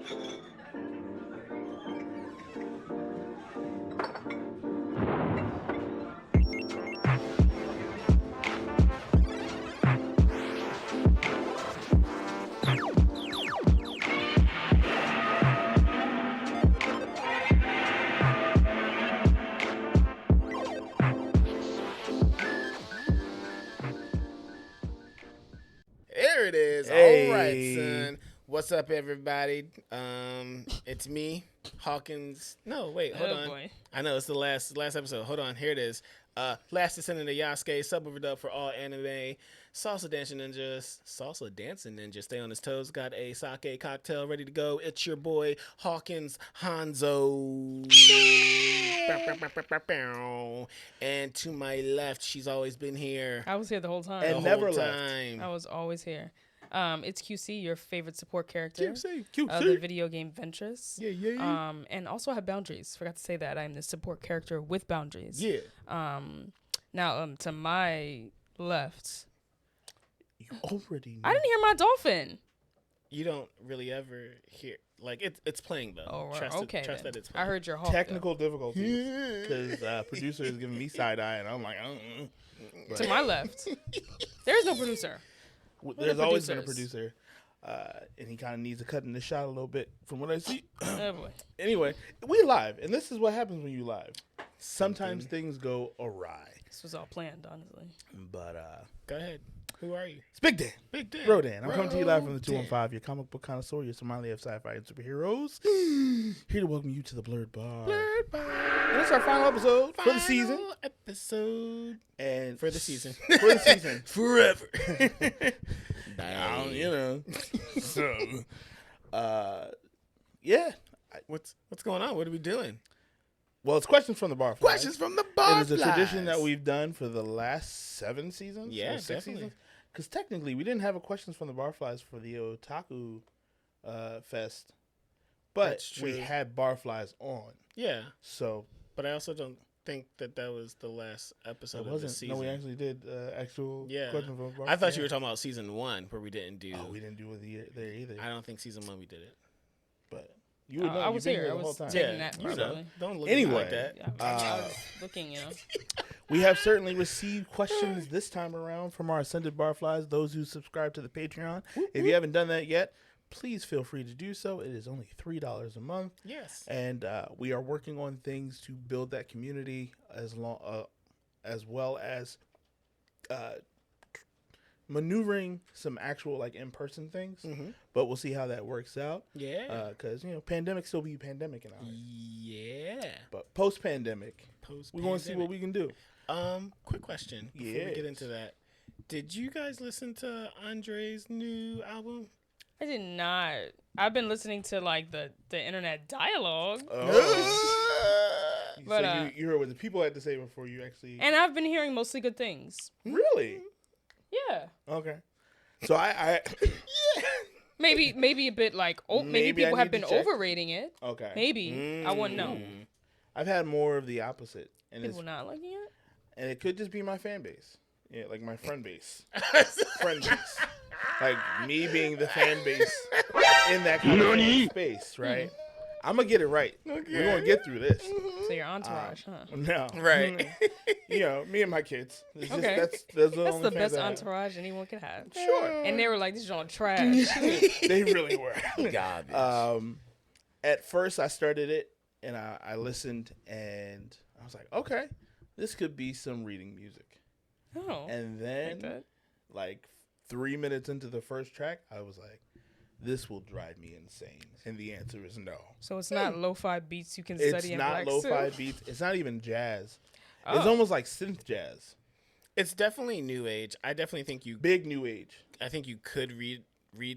There it is. Hey. All right, son. What's up, everybody? It's me, Hawkins. No, wait, hold on. Boy. I know it's the last episode. Hold on, here it is. Last descendant of Yasuke, sub-overdub for all anime. Salsa dancing ninja. Stay on his toes. Got a sake cocktail ready to go. It's your boy Hawkins Hanzo. And to my left, she's always been here. I was here the whole time. And The never whole left. time. I was always here. It's QC, your favorite support character. QC. Of the video game Ventress. Yeah. And also I have boundaries. Forgot to say that. I'm the support character with boundaries. Yeah. Now, to my left. You already know. I didn't hear my dolphin. You don't really ever hear it's playing though. Oh, Trust okay. Trust Then. that it's playing. I heard your hawk. Technical difficulties. Because producer is giving me side eye, and I'm like, To my left. There's no producer. There's always been a producer. And he kind of needs to cut in the shot a little bit from what I see. Oh, boy. Anyway, we live, and this is what happens when you live. Sometimes things go awry. This was all planned, honestly. But, Go ahead. Who are you? it's Big Dan. Big Dan. Rodan. I'm coming to you live from the Rodan. 215, your comic book connoisseur, your Somali of sci-fi and superheroes. Here to welcome you to the Blerd Bar. Blerd Bar. And it's our final episode for the season. Final episode. And For the season. For the season. Forever. You know. So, yeah. What's going on? What are we doing? Well, it's questions from the BarFlyz. Questions from the bar. It is a tradition that we've done for the last 7 seasons. Yeah, or 6 definitely. seasons. Because technically, we didn't have a questions from the BarFlyz for the Otaku Fest, but That's we true. had BarFlyz on. Yeah, So but I also don't think that was the last episode it of the wasn't. season. No, we actually did actual Yeah. questions from BarFlyz. I thought you were talking about season 1, where we didn't do. Oh, we didn't do it there either. I don't think season 1 we did it. But you would know. I You've was been here. I the whole was time. taking that you know. probably. Don't look Anyway. like that. Yeah, I was looking, We have certainly received questions this time around from our Ascended BarFlyz, those who subscribe to the Patreon. If you haven't done that yet, please feel free to do so. It is only $3 a month. Yes. And we are working on things to build that community as well as maneuvering some actual in-person things. Mm-hmm. But we'll see how that works out. Yeah. Because pandemic still be pandemic and all. Yeah. But post-pandemic, Post. we want to see what we can do. Quick question before we get into that. Did you guys listen to Andre's new album? I did not. I've been listening to the internet dialogue, But, So you heard what the people had to say before you actually. and I've been hearing mostly good things. Really? Yeah, Okay. So I maybe a bit maybe Maybe I people have need been to check. overrating it. okay. Maybe I wouldn't know. I've had more of the opposite, and People not liking it. and it could just be my fan base. Yeah, like my friend base. Friend base. Like me being the fan base in that kind of space, right? I'm gonna get it right. We're gonna get through this. So your entourage, huh? No, Right. me and my kids. It's just, Okay. that's That's only the fans best I have. entourage anyone could have. Sure. And they were like, "This is trash." They really were. Garbage. At first, I started it and I listened, and I was like, okay, this could be some reading music. Oh, And like then, that. like 3 minutes into the first track, I was like, this will drive me insane. And the answer is no. So it's not lo-fi beats you can It's study in not black lo-fi suit? beats. It's not even jazz. Oh. It's almost like synth jazz. It's definitely new age. I definitely think you. Big new age. I think you could read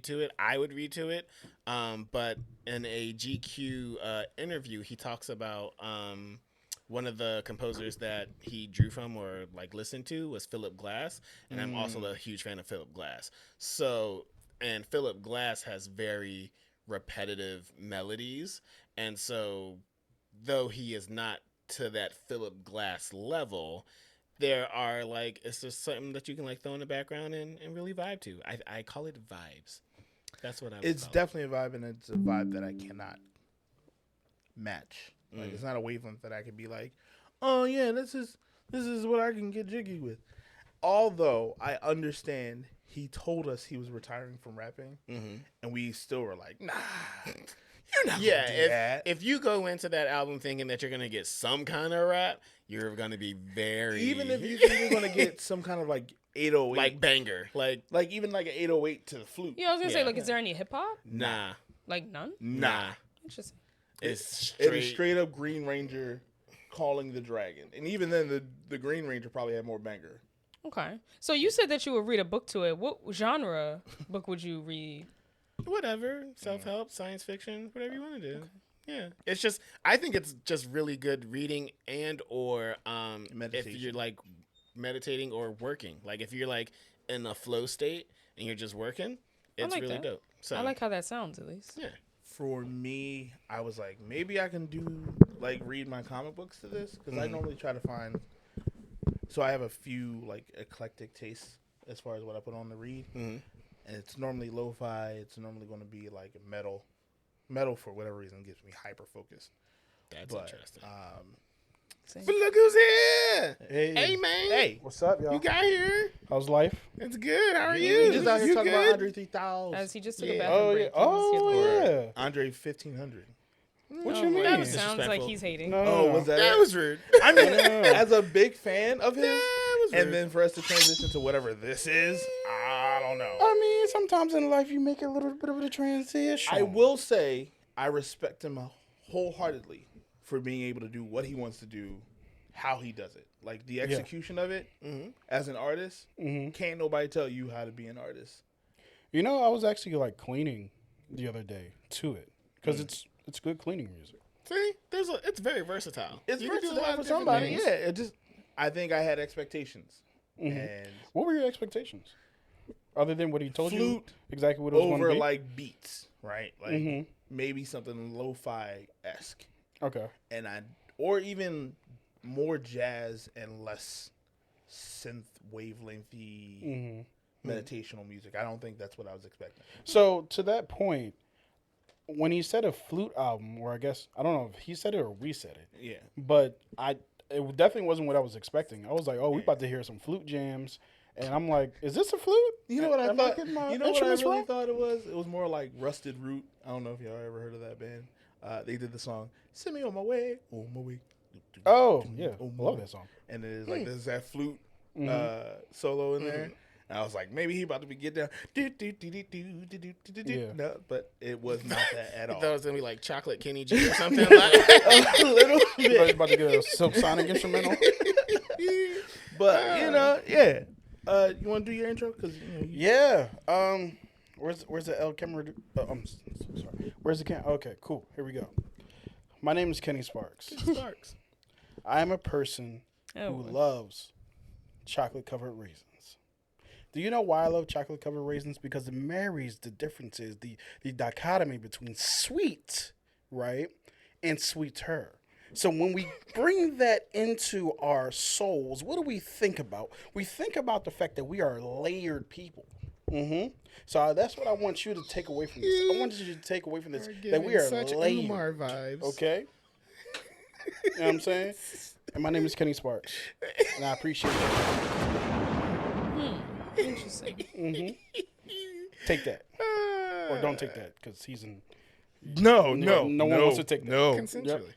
to it. I would read to it. But in a GQ interview, he talks about one of the composers that he drew from or listened to was Philip Glass, and I'm also a huge fan of Philip Glass. So, and Philip Glass has very repetitive melodies, and so though he is not to that Philip Glass level, there are it's just something that you can throw in the background and really vibe to. I call it vibes. That's what I would It's call it. definitely a vibe, and it's a vibe that I cannot match. Like it's not a wavelength that I could be like, oh yeah, this is what I can get jiggy with. Although I understand he told us he was retiring from rapping, and we still were like, nah, you're not gonna do that. If you go into that album thinking that you're gonna get some kind of rap, you're gonna be very Even if you think you're gonna get some kind of like 808, like banger, like even like an 808 to the flute. Yeah, I was gonna say, Yeah. like, is there any hip hop? nah, Like, none? Nah. Interesting. it's It is straight up Green Ranger calling the dragon, and even then, the Green Ranger probably had more banger. Okay. So you said that you would read a book to it. What genre book would you read? whatever, self-help, science fiction, whatever you want to do. Okay. Yeah, it's just I think it's just really good reading and or if you're like meditating or working. Like if you're like in a flow state and you're just working, it's like really that. dope. So I like how that sounds, at least. yeah. For me, I was like, maybe I can do like read my comic books to this because I normally try to find. So I have a few like eclectic tastes as far as what I put on to read, and it's normally lo-fi. It's normally going to be like metal. Metal for whatever reason gives me hyper focus. That's interesting. Same. But look who's here! Hey. Hey man! Hey, What's up, y'all? You got here? How's life? It's good. How are we you? just out here You talking good? about Andre 3000. As he just took a Yeah. bathroom Oh, yeah. break. He was Oh, here. yeah. Andre 1500. What Oh, you mean? That was sounds like disrespectful. he's hating. No, Oh, no. was that That it? was rude. I mean, Yeah. as a big fan of his, That was and rude. then for us to transition to whatever this is, I don't know. I mean, sometimes in life you make a little bit of a transition. I will say I respect him wholeheartedly for being able to do what he wants to do, how he does it. Like the execution of it as an artist, can't nobody tell you how to be an artist. You know, I was actually like cleaning the other day to it because it's good cleaning music. See, it's very versatile. It's You can do a versatile lot for of different somebody. things. Yeah, it just I think I had expectations, and What were your expectations? Other than what he told you Flute exactly what it was going to over be? like beats, right? Like maybe something lo-fi esque, Okay. and or even more jazz and less synth wavelengthy meditational music. I don't think that's what I was expecting. So to that point, when he said a flute album, or I guess I don't know if he said it or we said it, Yeah. but it definitely wasn't what I was expecting. I was like, oh, we about to hear some flute jams, and I'm like, is this a flute? You know what I Am thought? getting my You know what I instruments really wrong? thought it was? It was more like Rusted Root. I don't know if y'all ever heard of that band. They did the song "Send Me on My Way, on My Way." Oh yeah, On I My love Way. that song. And there's like there's that flute solo in there. And I was like, maybe he about to be get down. Yeah. No, but it was not that at I all. thought it was gonna be like Chocolate Kenny G or something. Like. A little You bit. about to get a Silk Sonic instrumental? But you know, yeah. You want to do your intro? Cause Yeah. Where's the L camera? I'm so sorry. Where's the camera? Okay, cool. Here we go. My name is Kenny Sparks. Sparks. I am a person Oh, who loves chocolate covered raisins. Do you know why I love chocolate covered raisins? Because it marries the differences, the dichotomy between sweet, right, and sweeter. So when we bring that into our souls, what do we think about? We think about the fact that we are layered people. So that's what I want you to take away from this. I want you to take away from this that we are such layered. Umar vibes. Okay? You know what I'm saying? And my name is Kenny Sparks. And I appreciate that. interesting. Take that. Or don't take that, because he's in. no, no one wants to take that. No, Consensually.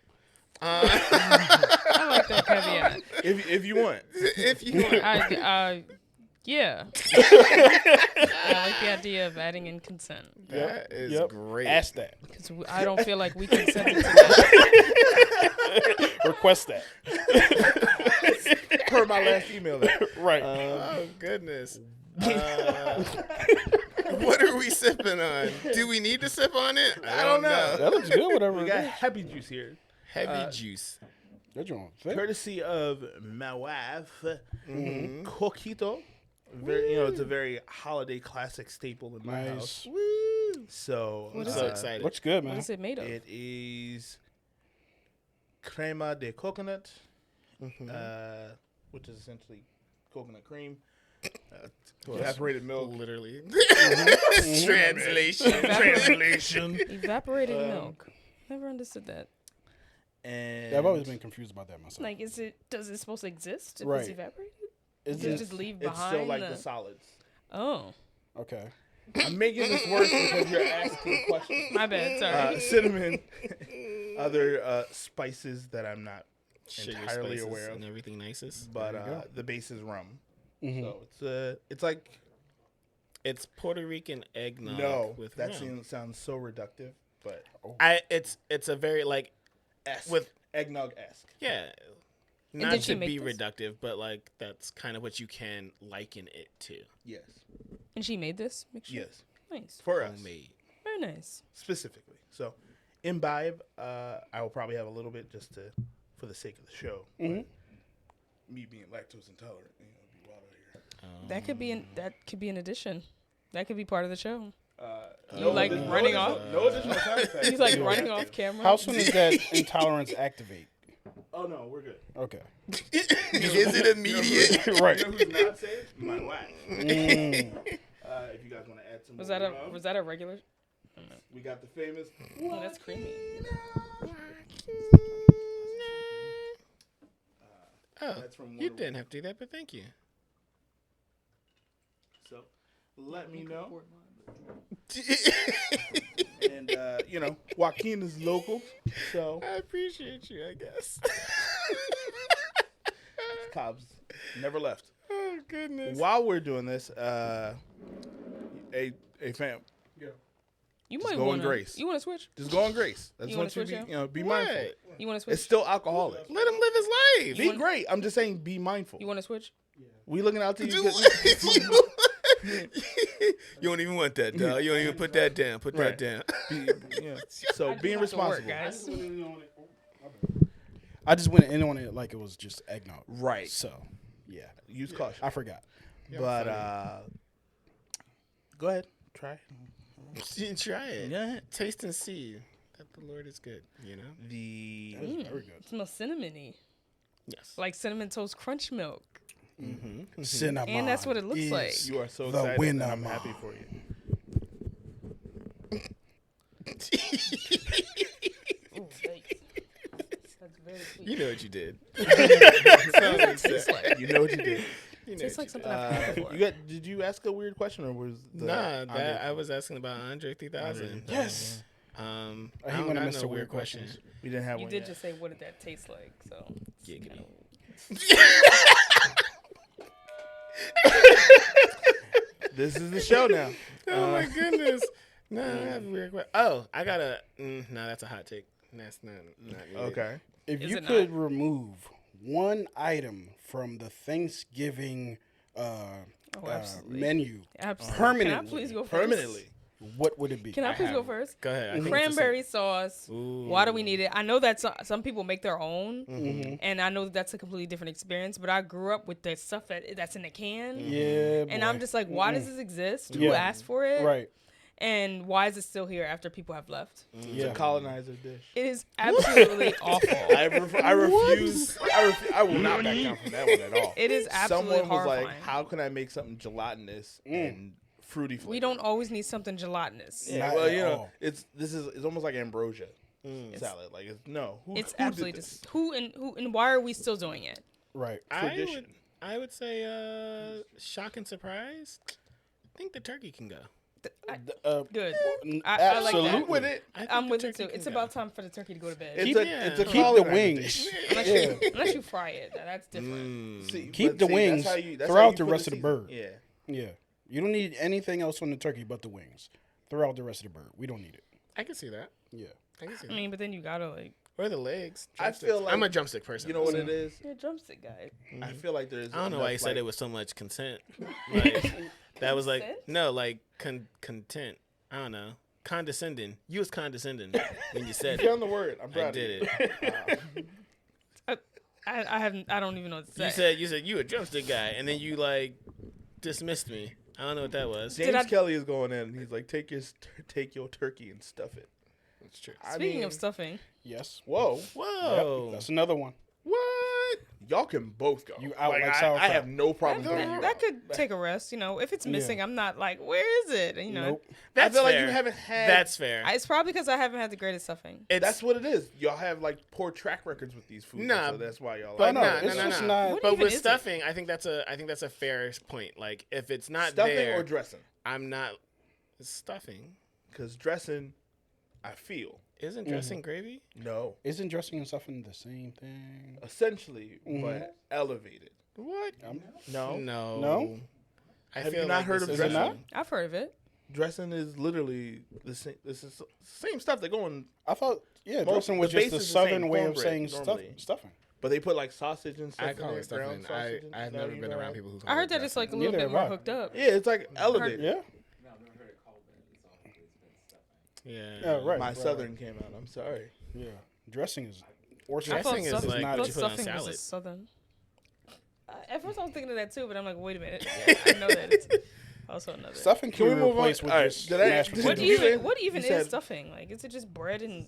I like that caveat. if you want. If you want. Yeah. I like the idea of adding in consent. That is Yep. great. Ask that. Because I don't feel like we consented to that. Request that. Per my last email. There. Right. Oh goodness. What are we sipping on? Do we need to sip on it? I don't know. That looks good, whatever We it got is. happy juice here, Heavy juice. That joint thick. courtesy of my wife, Coquito. Very, it's a very holiday classic staple in my house. Nice. Woo. So I'm so excited. Looks good, What man. is it made of? it is crema de coconut, which is essentially coconut cream, Evaporated milk. Literally. Translation. Evaporated milk. Never understood that. And Yeah, I've always been confused about that myself. Like, does it supposed to exist if Right. it's evaporated? Is Does it it just leave it's behind? still like the solids. Oh, okay? I'm making this worse because you're asking questions. my bad. Sorry. Cinnamon, other spices that I'm not Sugar, entirely spices, aware of, and everything nicest. but the base is rum. Mm-hmm. So it's like It's Puerto Rican eggnog. no, with that rum. sounds so reductive, but It's a very like with eggnog-esque. yeah. did Not she to make be this? reductive, but like that's kind of what you can liken it to. Yes, And she made this mixture? yes, Nice. for us Homemade. Very nice. specifically. So imbibe, I will probably have a little bit just for the sake of the show. Mm-hmm. But me being lactose intolerant, be wild out here. That could be an addition. That could be part of the show. No like additional- running no off? additional- No additional side effects. He's like running off camera. How soon does that intolerance activate? Oh no, we're good. Okay. Is it immediate? Right. You know who's not safe? My wife. If you guys want to add some Was more that rum, a regular? we got the famous. Oh, that's creamy. Oh, That's from you Wonder didn't have to do that, but thank you. So let me know. And Joaquin is local, so I appreciate you, I guess. Cobb's never left. Oh goodness. While we're doing this, a fam, You Just might go in want to. grace. You want to switch? just go on grace. I just You want wanna you to switch be, out? be What? mindful. You want to switch? It's still alcoholic. Let him live his life. Be great. I'm just saying, be mindful. You want to switch? We looking out to you. You don't even want that, dog. You don't even put that down. Put Right. that down. So being have to work, responsible, guys. I just went in on it like it was just eggnog. right? So, yeah, Use caution. I forgot. But go ahead, try. Try it. Yeah. Taste and see that the Lord is good. You know. The That was very good. It smells cinnamony, Yes. like cinnamon toast crunch milk. Cinnamon. And that's what it looks is like. you are so the excited, and winner. I'm happy for you. Ooh, yikes. That's very sweet. You know what you did. Tastes like? You know what you did. You know Tastes what like you something I've had before. Did you ask a weird question or was did. Nah, that I was asking about Andre 3000. Yes. I hate don't when I got miss no the weird weird question. questions. We didn't have You one did yet. just say, what did that taste like? So. it's Giggity. kinda- This is the show now. Oh my goodness. No, I have a weird question. Oh, I got a. No, that's a hot take. That's not needed. Okay. If Is you it could remove one item from the Thanksgiving absolutely. menu Absolutely. permanently, Can I please go first? Permanently. what would it be? Can I please go first? Go ahead. I think it's the Cranberry sauce. Ooh. Why do we need it? I know that some people make their own, Mm-hmm. and I know that's a completely different experience. But I grew up with the stuff that's in the can, Yeah, and boy. I'm just like, why does this exist? Who Yeah. asked for it? right. And why is it still here after people have left? It's Yeah. a colonizer dish. It is absolutely awful. I refuse. I will not back down from that one at all. It is absolutely Someone was horrifying. like, "How can I make something gelatinous and fruity flavor?" We don't always need something gelatinous. Yeah, Not well, at you know, all. it's almost like ambrosia salad. Like who It's did absolutely this? just who and why are we still doing it? Right. Tradition. I would say shock and surprise. I think the turkey can go. Good. N- I like that. absolutely. with it. I think I'm the with it turkey too. can It's go. about time for the turkey to go to bed. It's Keep- a Keep the colonizer wings. dish. Unless you fry it, that's different. See, Keep but the see, wings, that's how you throw out put the rest of the season. bird. Yeah. Yeah. You don't need anything else on the turkey but the wings. Throw out the rest of the bird. We don't need it. I can see that. Yeah. I can see I that. mean, but then you gotta like Or the legs. I Drumsticks. feel like- I'm a drumstick person. You know what it is? you're a drumstick guy. I feel like there's. I don't know why you enough, said like- it with so much consent. Like that was like Consent? no, like content. I don't know. Condescending. You was condescending when you said You it. found the word. I'm proud I of did you. it. I don't even know what to say. You said you a drumstick guy, and then you like dismissed me. I don't know what that was. James I- Kelly is going in. And he's like, take your turkey and stuff it. That's true. I Speaking mean, of stuffing, Yes. whoa, Whoa. Yep. That's another one. What? y'all can both go. You out like I sauerkraut. have no problem That, throwing you that out. could take a rest. If it's missing, I'm not like, where is it? Nope. I That's feel like fair. you haven't had. That's fair. It's probably because I haven't had the greatest stuffing. That's what it is. Y'all have like poor track records with these foods. Nah, So that's why y'all. But like no, it's no, no, just no. not- What But even with is it? stuffing, I think that's a fair point. Like if it's not stuffing there, or dressing. I'm not stuffing. Because dressing, I feel Isn't dressing gravy? no, Isn't dressing and stuffing the same thing? essentially, but elevated. What? No, No? I Have feel you not like heard this of is dressing? not? I've heard of it. dressing is literally the same. This is the same stuff that go in, I thought, Most- dressing was the just base the is the same, southern way of cornbread, saying normally. stuffing. but they put like sausage and stuff. I call in it there, ground stuffing. sausage and- I've no, never you been know around what? people who call I it heard that it's like a little Neither bit have more I. hooked up. Yeah, it's like elevated. Yeah. Yeah. Right. My right, southern came out. I'm sorry. Yeah. Dressing is or I Dressing thought is stuffing, like not I what thought you put on stuffing was a salad. southern. At first I was thinking of that too, but I'm like, wait a minute. Yeah, I know that it's also another. stuffing Can can we be move on? replaced with All right, just did I- mashed did What potatoes. even You is said- stuffing? Like, is it just bread and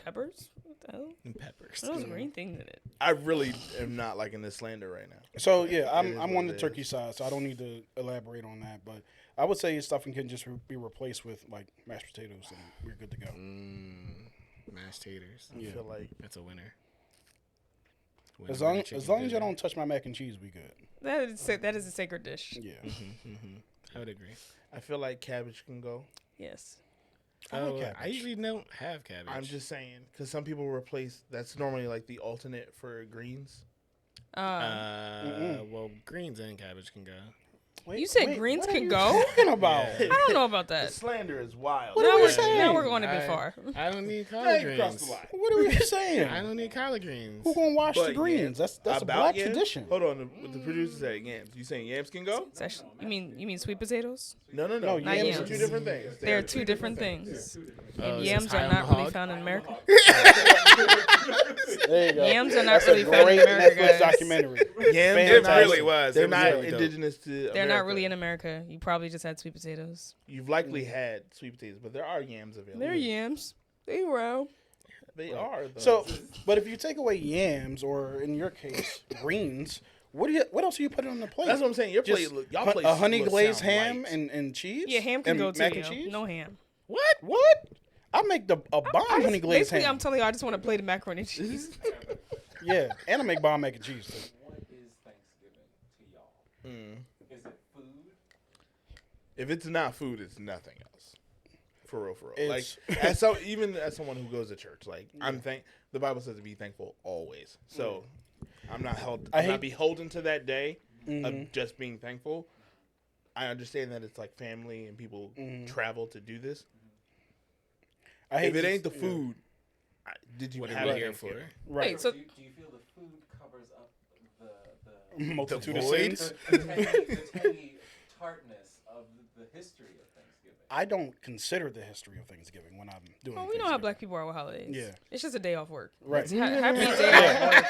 peppers? What the hell? And peppers. What are those green things in it? I really am not liking this slander right now. So yeah, is I'm what on it the turkey is. side, so I don't need to elaborate on that. But I would say stuffing can just be replaced with like mashed potatoes, and we're good to go. Mashed taters. I feel like That's a winner. As long as you don't touch my mac and cheese, we good. That is a sacred dish. Yeah. I would agree. I feel like cabbage can go. Yes. I like I cabbage. usually don't have cabbage. I'm just saying because some people replace. That's normally like the alternate for greens. well, greens and cabbage can go. Wait, You said wait, greens what are can you go? talking about? I don't know about The that. slander is wild. What are we Now saying? we're going a bit far. I don't need Now collard you crossed greens. the line. What are we saying? I don't need collard greens. Who gonna wash the But greens? yams- That's a about black yams? tradition. Hold on, what the producer said yams. You saying yams can go? It's actually, you mean sweet potatoes? No, No, Not Yams are yams. two different things. They are two different things. Is Yams this are high on the not really hog? found in America. There you go. Yams are not That's really a found in great America, Netflix guys. documentary. Yams Fantastic. are not, really was. They're It was not really dope. indigenous to They're America. not really in America. You probably just had sweet potatoes. You've likely had sweet potatoes, but there are yams available. They're yams. They round. They are, though. So, but if you take away yams, or in your case, greens, what else are you putting on the plate? that's what I'm saying. Your Just plate, y'all plate a honey look glazed sound ham light. and cheese. Yeah, ham can and go too. mac You and know. cheese. No ham. What? I make a bomb honey glazed Basically, ham. I'm telling you, I just want to plate of macaroni and cheese. Yeah, and I make bomb mac and cheese too. What is Thanksgiving to y'all? Is it food? If it's not food, it's nothing else. For real, for real. It's- Like even as someone who goes to church, like the Bible says to be thankful always. So I'm not not beholden to that day of just being thankful. I understand that it's like family and people travel to do this. If it ain't the food, did you What have are it we here here for? Right. Wait, so Do you feel the food covers up the Multitude of void? sins. the tangy tartness of the history of Thanksgiving? I don't consider the history of Thanksgiving when I'm doing. we know how black people are with holidays. Yeah. It's just a day off work. Right. It's happy day off work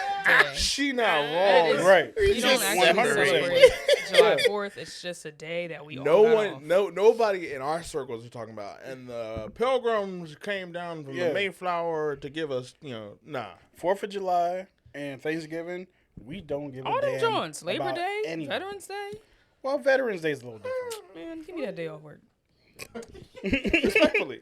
day. She not It is- wrong. Right. You don't just actually 100%. celebrate July 4th. It's just a day that we all got off. Nobody in our circles are talking about. And the pilgrims came down from Yeah. the Mayflower to give us, nah. 4th of July and Thanksgiving, we don't give All a them damn Jones. Labor about Day, anything. Veterans Day. Well, Veterans Day is a little different. Man, give me that day off work. Respectfully.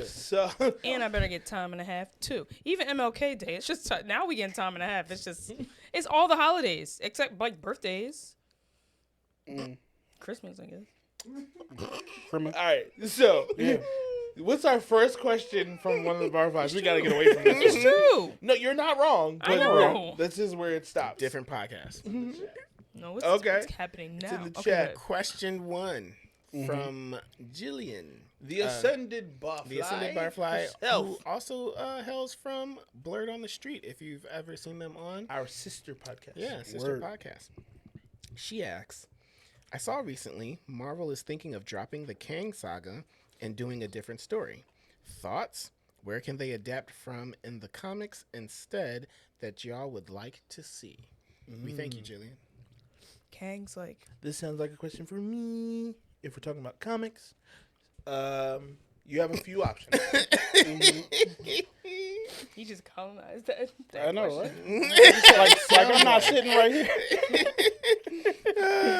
So And I better get time and a half too. Even MLK Day. It's just now we getting time and a half. It's all the holidays except like birthdays. Christmas, I guess. all right. So Yeah. what's our first question from one of the BarFlyz? We gotta get away from this. It's true. No, you're not wrong. I but know. This is where it stops. Different podcast. No, what's, Okay. what's happening now? in the Okay, chat. good. Question 1 from Jillian. The Ascended BarFlyz. The Ascended BarFlyz, herself. who also hails from Blerd on the Street, if you've ever seen them on. Our sister podcast. Yeah, sister Word. podcast. She asks, I saw recently Marvel is thinking of dropping the Kang saga and doing a different story. Thoughts? Where can they adapt from in the comics instead that y'all would like to see? We thank you, Jillian. Kang's like, This sounds like a question for me. If we're talking about comics, you have a few options. He just colonized that. I know, question. right? like I'm not sitting right here.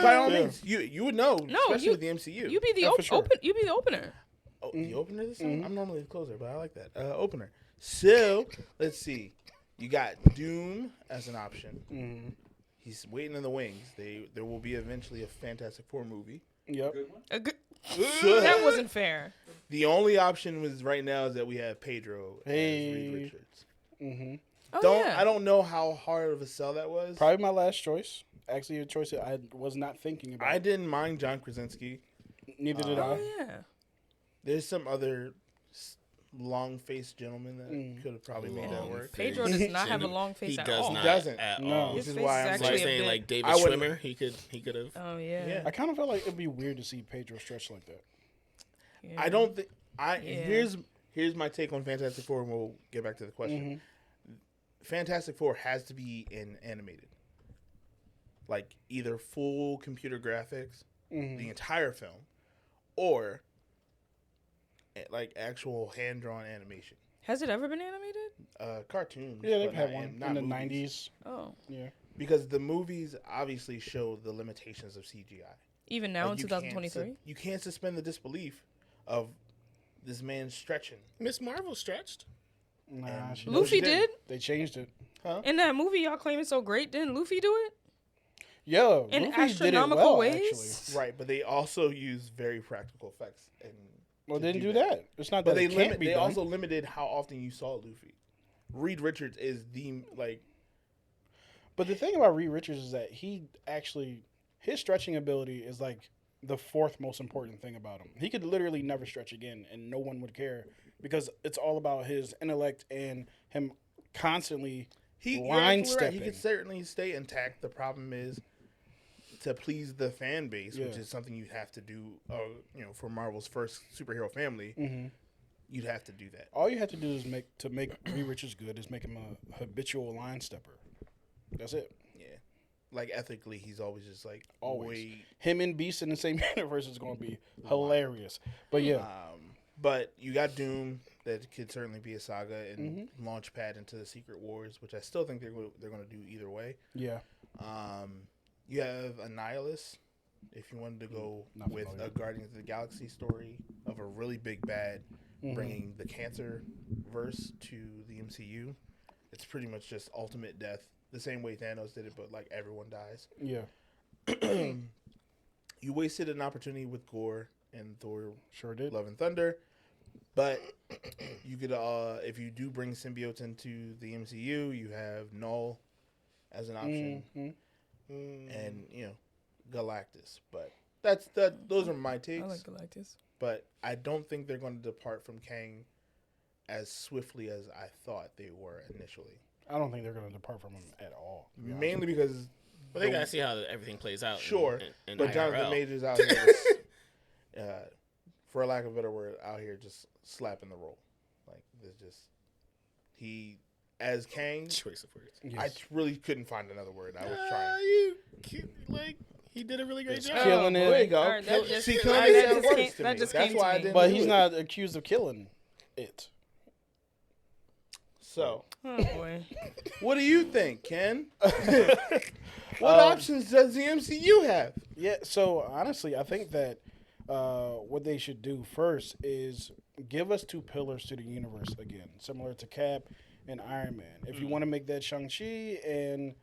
By all means, you would know, No, especially with the MCU. You be the for sure. You be the opener. Oh, the opener this time? I'm normally the closer, but I like that. Opener. So, let's see. You got Doom as an option. Mm-hmm. He's waiting in the wings. There will be eventually a Fantastic Four movie. Yep. Good one. That wasn't fair. The only option right now is that we have Pedro as Hey. Reed Richards. Mm-hmm. Oh, yeah. I don't know how hard of a sell that was. Probably my last choice. Actually, a choice that I was not thinking about. I didn't mind John Krasinski. Neither did Oh I. yeah. There's some other long-faced gentleman that could have probably made that work. Pedro does not have a long face He at does all. not. He doesn't. At No. all. His This is face why is I'm actually Like a saying, bit- like David I wouldn't- Schwimmer, he could have. Oh yeah. Yeah. I kind of felt like it'd be weird to see Pedro stretch like that. Yeah. I don't think Yeah. here's my take on Fantastic Four, and we'll get back to the question. Fantastic Four has to be in animated, like either full computer graphics, the entire film, or like actual hand drawn animation. Has it ever been animated? Cartoons. Yeah, they've but had not- one not in the movies. 90s. Oh. Yeah. Because the movies obviously show the limitations of CGI. Even now Like, in 2023. you can't suspend the disbelief of this man stretching. Miss Marvel stretched. Nah, she No, Luffy she didn't. did? They changed it. In that movie y'all claim it's so great, didn't Luffy do it? Yeah, In Luffy astronomical did it well, ways? actually. Right, but they also use very practical effects. And Well, to they didn't do that. It's not But that they it can't limit. be They done. also limited how often you saw Luffy. Reed Richards is the like. But the thing about Reed Richards is that his stretching ability is like the fourth most important thing about him. He could literally never stretch again, and no one would care because it's all about his intellect and him constantly You're line absolutely right. He stepping. could certainly stay intact. The problem is to please the fan base, which Yeah. is something you have to do. For Marvel's first superhero family, you'd have to do that. All you have to do is make Reed Richards good is make him a habitual line stepper. That's it. Yeah, like ethically, he's always just like Always. way. Him and Beast in the same universe is going to be hilarious. But yeah, But you got Doom. That could certainly be a saga and launch pad into the Secret Wars, which I still think they're going to do either way. yeah. You have Annihilus, if you wanted to go Not with familiar. a Guardians of the Galaxy story of a really big bad bringing the cancer verse to the MCU. It's pretty much just ultimate death, the same way Thanos did it, but like everyone dies. Yeah. You wasted an opportunity with Gore and Thor Sure did. Love and Thunder, but you could, if you do bring symbiotes into the MCU, you have Null as an option. And Galactus, but those are my takes. I like Galactus. But I don't think they're going to depart from Kang as swiftly as I thought they were initially. I don't think they're going to depart from him at all. to be honest. Mainly because But they gotta see how everything plays out. sure, in but Jonathan IRL. Majors out here, was, for lack of a better word, out here just slapping the roll. Like there's just as Kang. Choice of words. Yes. I really couldn't find another word. I was trying. He did a really great job. killing it. There you go. All right, that just- See, all right, killing that it just works came- to that me. just That's came to why I me. didn't. But do he's it. not accused of killing it. So, Oh boy. what do you think, Ken? What options does the MCU have? Yeah, so honestly, I think that what they should do first is give us two pillars to the universe again, similar to Cap and Iron Man. If you want to make that Shang-Chi and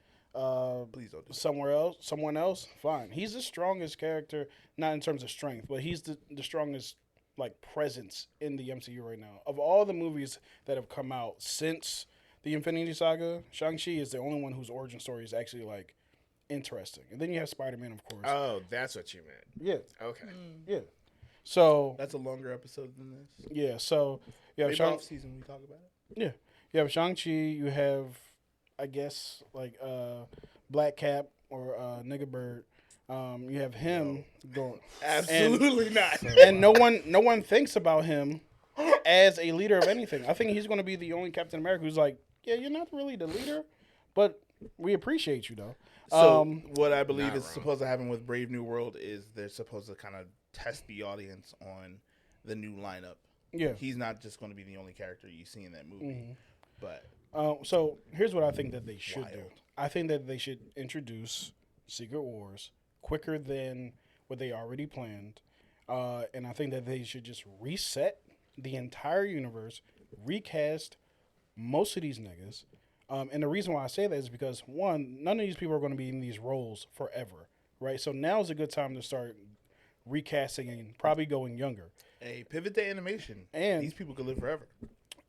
Please don't do someone else, fine. He's the strongest character, not in terms of strength, but he's the strongest like presence in the MCU right now. Of all the movies that have come out since the Infinity Saga, Shang-Chi is the only one whose origin story is actually like interesting. And then you have Spider-Man, of course. Oh, that's what you meant. Yeah, Okay. yeah. So That's a longer episode than this. yeah, so you have Maybe Shang. off season we talk about it. Yeah, you have Shang-Chi. You have, I guess, like Black Cap or Nigga Bird. You have him going, Absolutely not. and no one thinks about him as a leader of anything. I think he's going to be the only Captain America who's like, yeah, you're not really the leader, but we appreciate you though. So what I believe not is wrong. supposed to happen with Brave New World is they're supposed to kind of test the audience on the new lineup. Yeah, He's not just going to be the only character you see in that movie. But So here's what I think that they should do. Wild. I think that they should introduce Secret Wars quicker than what they already planned, and I think that they should just reset the entire universe, recast most of these niggas. And the reason why I say that is because one, none of these people are going to be in these roles forever, right? So now is a good time to start recasting and probably going younger. hey, pivot to animation. And- these people could live forever.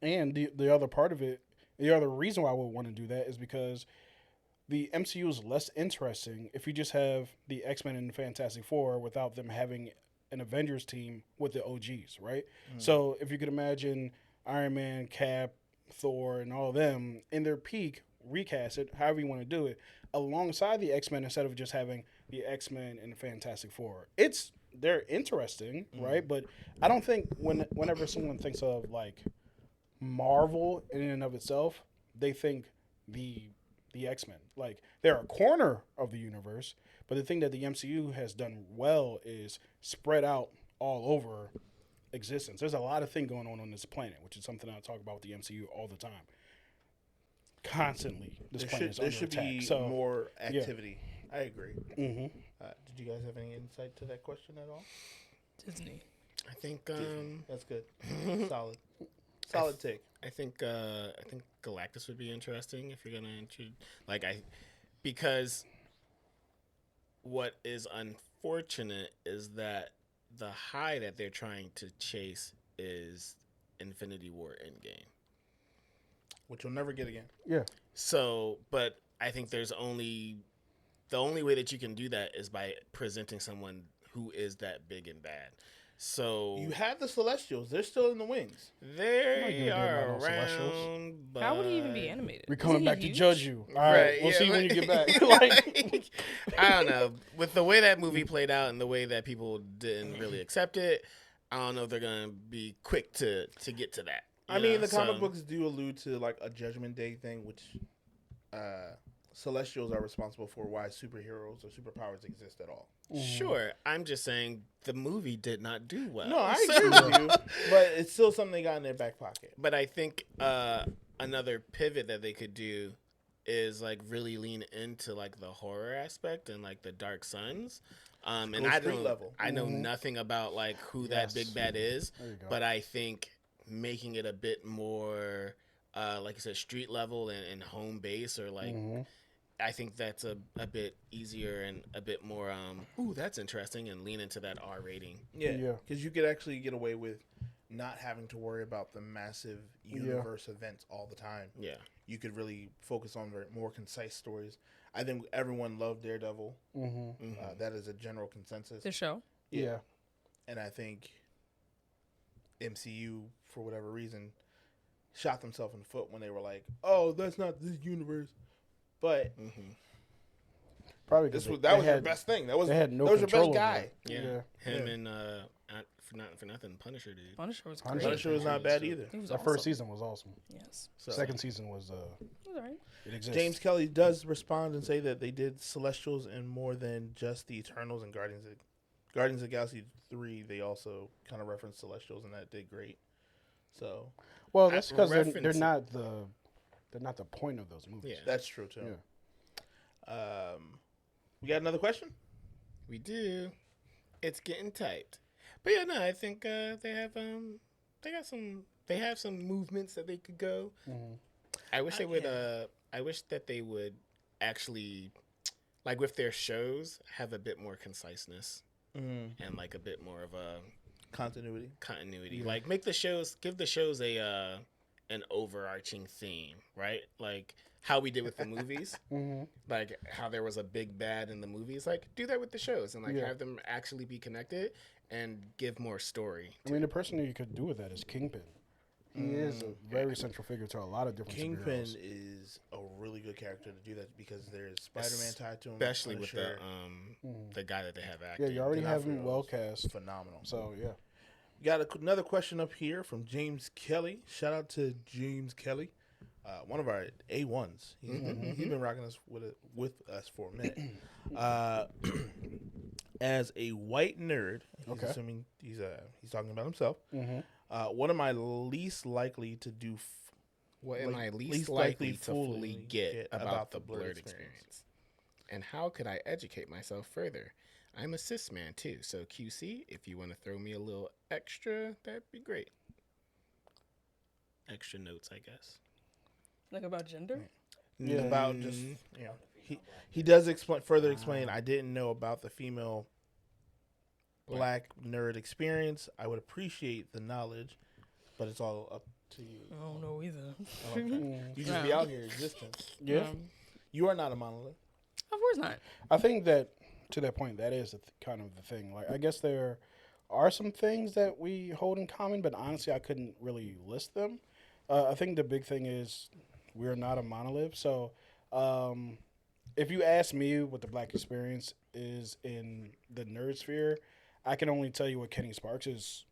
And the other part of it, the other reason why I would want to do that is because the MCU is less interesting if you just have the X-Men and the Fantastic Four without them having an Avengers team with the OGs, right? So if you could imagine Iron Man, Cap, Thor, and all of them in their peak, recast it, however you want to do it, alongside the X-Men instead of just having the X-Men and the Fantastic Four. They're interesting, right? But I don't think whenever someone thinks of like Marvel in and of itself, they think the X-Men. Like they're a corner of the universe, but the thing that the MCU has done well is spread out all over existence. There's a lot of things going on this planet, which is something I talk about with the MCU all the time. Constantly, this planet is There under should attack. be So, more activity. I agree. mhm. Did you guys have any insight to that question at all? Disney. I think That's good. Solid take. I think Galactus would be interesting if you're gonna because what is unfortunate is that the high that they're trying to chase is Infinity War Endgame. Which you'll never get again. Yeah. So, but I think the only way that you can do that is by presenting someone who is that big and bad. So You have the Celestials. They're still in the wings. they I'm not gonna are do about no Celestials. around. But How would he even be animated? We're coming Isn't he back to huge? judge you. All right, we'll see when you get back. Like, I don't know. With the way that movie played out and the way that people didn't really accept it, I don't know if they're gonna be quick to get to that. I you mean, know? the comic So- books do allude to like a Judgment Day thing, which Celestials are responsible for why superheroes or superpowers exist at all. Sure, I'm just saying the movie did not do well. No, I So- agree with you, but it's still something they got in their back pocket. But I think another pivot that they could do is like really lean into like the horror aspect and like the Dark Suns. And Go I street don't, level. I know nothing about like who that big bad is, There you go. but I think making it a bit more, like you said, street level and home base, or like, I think that's a bit easier and a bit more, ooh, that's interesting, and lean into that R rating. Yeah, because you could actually get away with not having to worry about the massive universe events all the time. Yeah. You could really focus on more concise stories. I think everyone loved Daredevil. That is a general consensus. The show. yeah. And I think MCU, for whatever reason, shot themselves in the foot when they were like, "Oh, that's not this universe." But Probably that because was their best thing. That was they had no that was your control best over guy. it. Yeah. Him Yeah. and, for nothing, Punisher, dude. Punisher was Punisher. great. Punisher was not bad either. He was That awesome. first season was awesome. Yes. So, Second season was It was alright. it exists. James Kelly does respond and say that they did Celestials in more than just the Eternals and Guardians of the Galaxy 3. They also kind of referenced Celestials, and that did great. So Well, that's because they're reference- not the point of those movies. Yeah. that's true too. We got another question? We do. It's getting tight. But yeah, no, I think they have some movements that they could go. I wish they would I wish that they would actually, like with their shows, have a bit more conciseness and like a bit more of a Continuity. Like give the shows a an overarching theme, right? Like how we did with the movies, like how there was a big bad in the movies. Like do that with the shows and like have them actually be connected and give more story. I mean, the person who you could do with that is Kingpin. He is a very central figure to a lot of different Kingpin superheroes. is a really good character to do that because there's Spider-Man tied to him, Especially with Punisher. the guy that they have acting. Yeah, you already have him D'Onofrio's well cast. phenomenal. So, yeah. We got another question up here from James Kelly. Shout out to James Kelly, one of our A1s. He's been rocking us with us for a minute. As a white nerd, he's assuming he's talking about himself. What am I least likely to do? What am I least likely to fully get about the Blerd experience? And how could I educate myself further? I'm a cis man too, so QC, if you want to throw me a little extra, that'd be great. Extra notes, I guess. Like about gender? Yeah. About just, he does further explain. I didn't know about the female black nerd experience. I would appreciate the knowledge, but it's all up to you. I don't know either. Okay. You just be out here existing. Yeah. You are not a monolith. Of course not. I think that to that point, that is kind of the thing. Like, I guess there are some things that we hold in common, but honestly, I couldn't really list them. I think the big thing is we're not a monolith. So, if you ask me what the black experience is in the nerd sphere, I can only tell you what Kenny Sparks'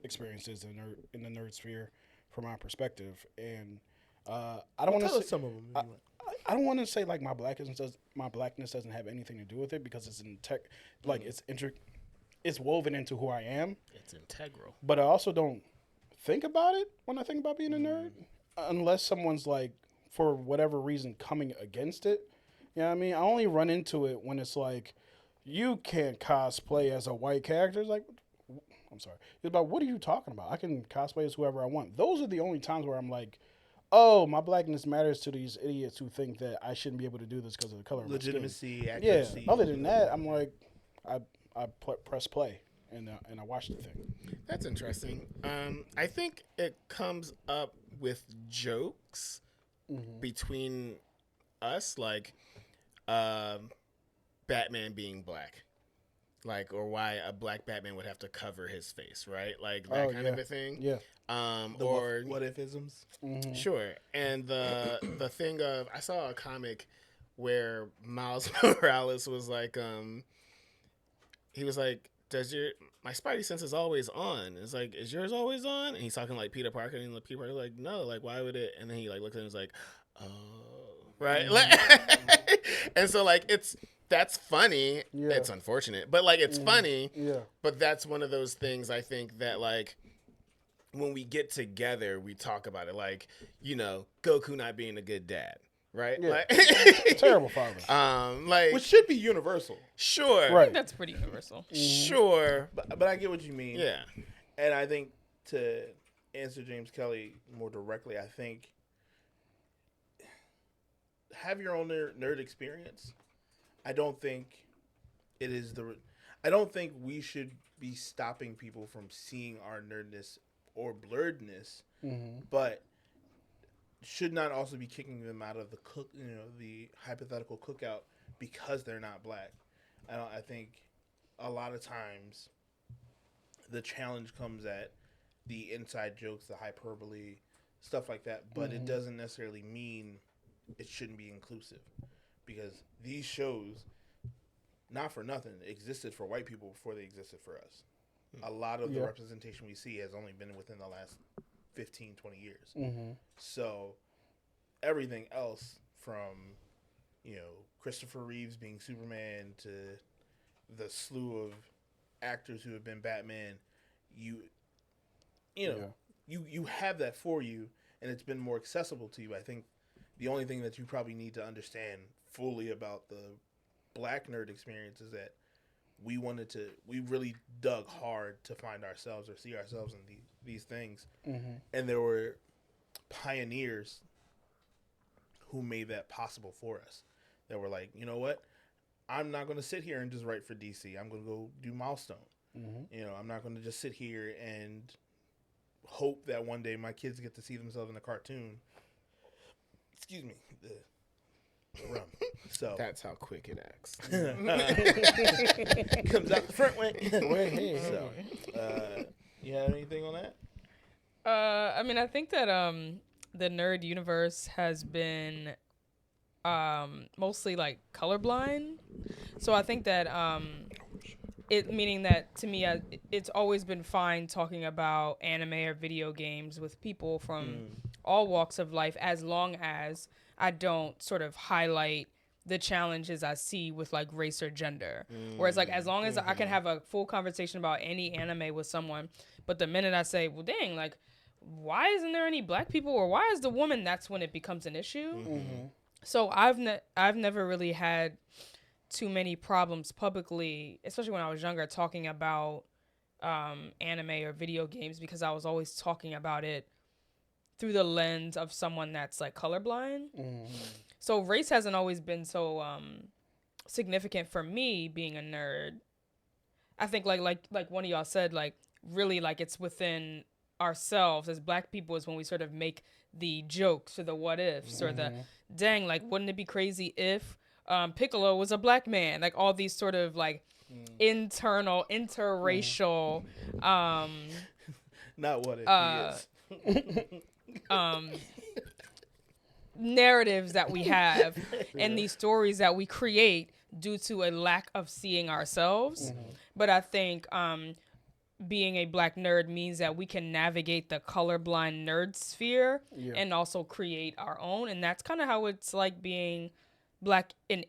experience is in the nerd sphere from my perspective. And I don't want to say some of them. I don't want to say like my blackness doesn't have anything to do with it, because it's it's woven into who I am. It's integral. But I also don't think about it when I think about being a nerd, unless someone's like, for whatever reason, coming against it. You know what I mean? I only run into it when it's like, you can't cosplay as a white character. It's like, I'm sorry. It's about, what are you talking about? I can cosplay as whoever I want. Those are the only times where I'm like, oh, my blackness matters to these idiots who think that I shouldn't be able to do this because of the color of my skin. Legitimacy, accuracy. Yeah. Other than that, I'm like, I press play and I watch the thing. That's interesting. I think it comes up with jokes between us, like Batman being black. Like, or why a black Batman would have to cover his face, right? Like that kind of a thing. Yeah. Or what if isms? Sure. And the thing of, I saw a comic where Miles Morales was like, he was like, my Spidey sense is always on. It's like, is yours always on? And he's talking like Peter Parker, and Peter Parker's like, no, like, why would it? And then he like looks at him and was like, oh, right. And so like, that's funny. Yeah. It's unfortunate, but like, it's funny. Yeah. But that's one of those things I think that like, when we get together, we talk about it, like, Goku not being a good dad, right? Yeah. Like, terrible father. Like, which should be universal. Sure. Right. That's pretty universal. Sure. But I get what you mean. Yeah. And I think, to answer James Kelly more directly, I think have your own nerd experience. I don't think we should be stopping people from seeing our nerdness or blurredness, but should not also be kicking them out of the hypothetical cookout because they're not black. I think a lot of times the challenge comes at the inside jokes, the hyperbole, stuff like that, but it doesn't necessarily mean it shouldn't be inclusive, because these shows, not for nothing, existed for white people before they existed for us. A lot of the representation we see has only been within the last 15, 20 years. So everything else from, Christopher Reeves being Superman to the slew of actors who have been Batman, you have that for you, and it's been more accessible to you. I think the only thing that you probably need to understand fully about the black nerd experience is that we really dug hard to find ourselves or see ourselves in these things. And there were pioneers who made that possible for us. That were like, you know what? I'm not going to sit here and just write for DC. I'm going to go do Milestone. I'm not going to just sit here and hope that one day my kids get to see themselves in a cartoon. Excuse me. Rum. So that's how quick it acts. Comes out the front way. So, you have anything on that? I mean, I think that the nerd universe has been mostly like colorblind. So I think that meaning that to me, it's always been fine talking about anime or video games with people from all walks of life, as long as I don't sort of highlight the challenges I see with like race or gender. Whereas like, as long as I can have a full conversation about any anime with someone, but the minute I say, well, dang, like, why isn't there any black people, or why is the woman? That's when it becomes an issue. Mm-hmm. So I've never really had too many problems publicly, especially when I was younger, talking about anime or video games, because I was always talking about it through the lens of someone that's like colorblind. Mm-hmm. So race hasn't always been so significant for me being a nerd. I think like one of y'all said, like really like it's within ourselves as black people is when we sort of make the jokes or the what ifs or the dang, like wouldn't it be crazy if Piccolo was a black man, like all these sort of like internal interracial Not what it is. narratives that we have and these stories that we create due to a lack of seeing ourselves. But I think being a black nerd means that we can navigate the colorblind nerd sphere and also create our own, and that's kind of how it's like being black in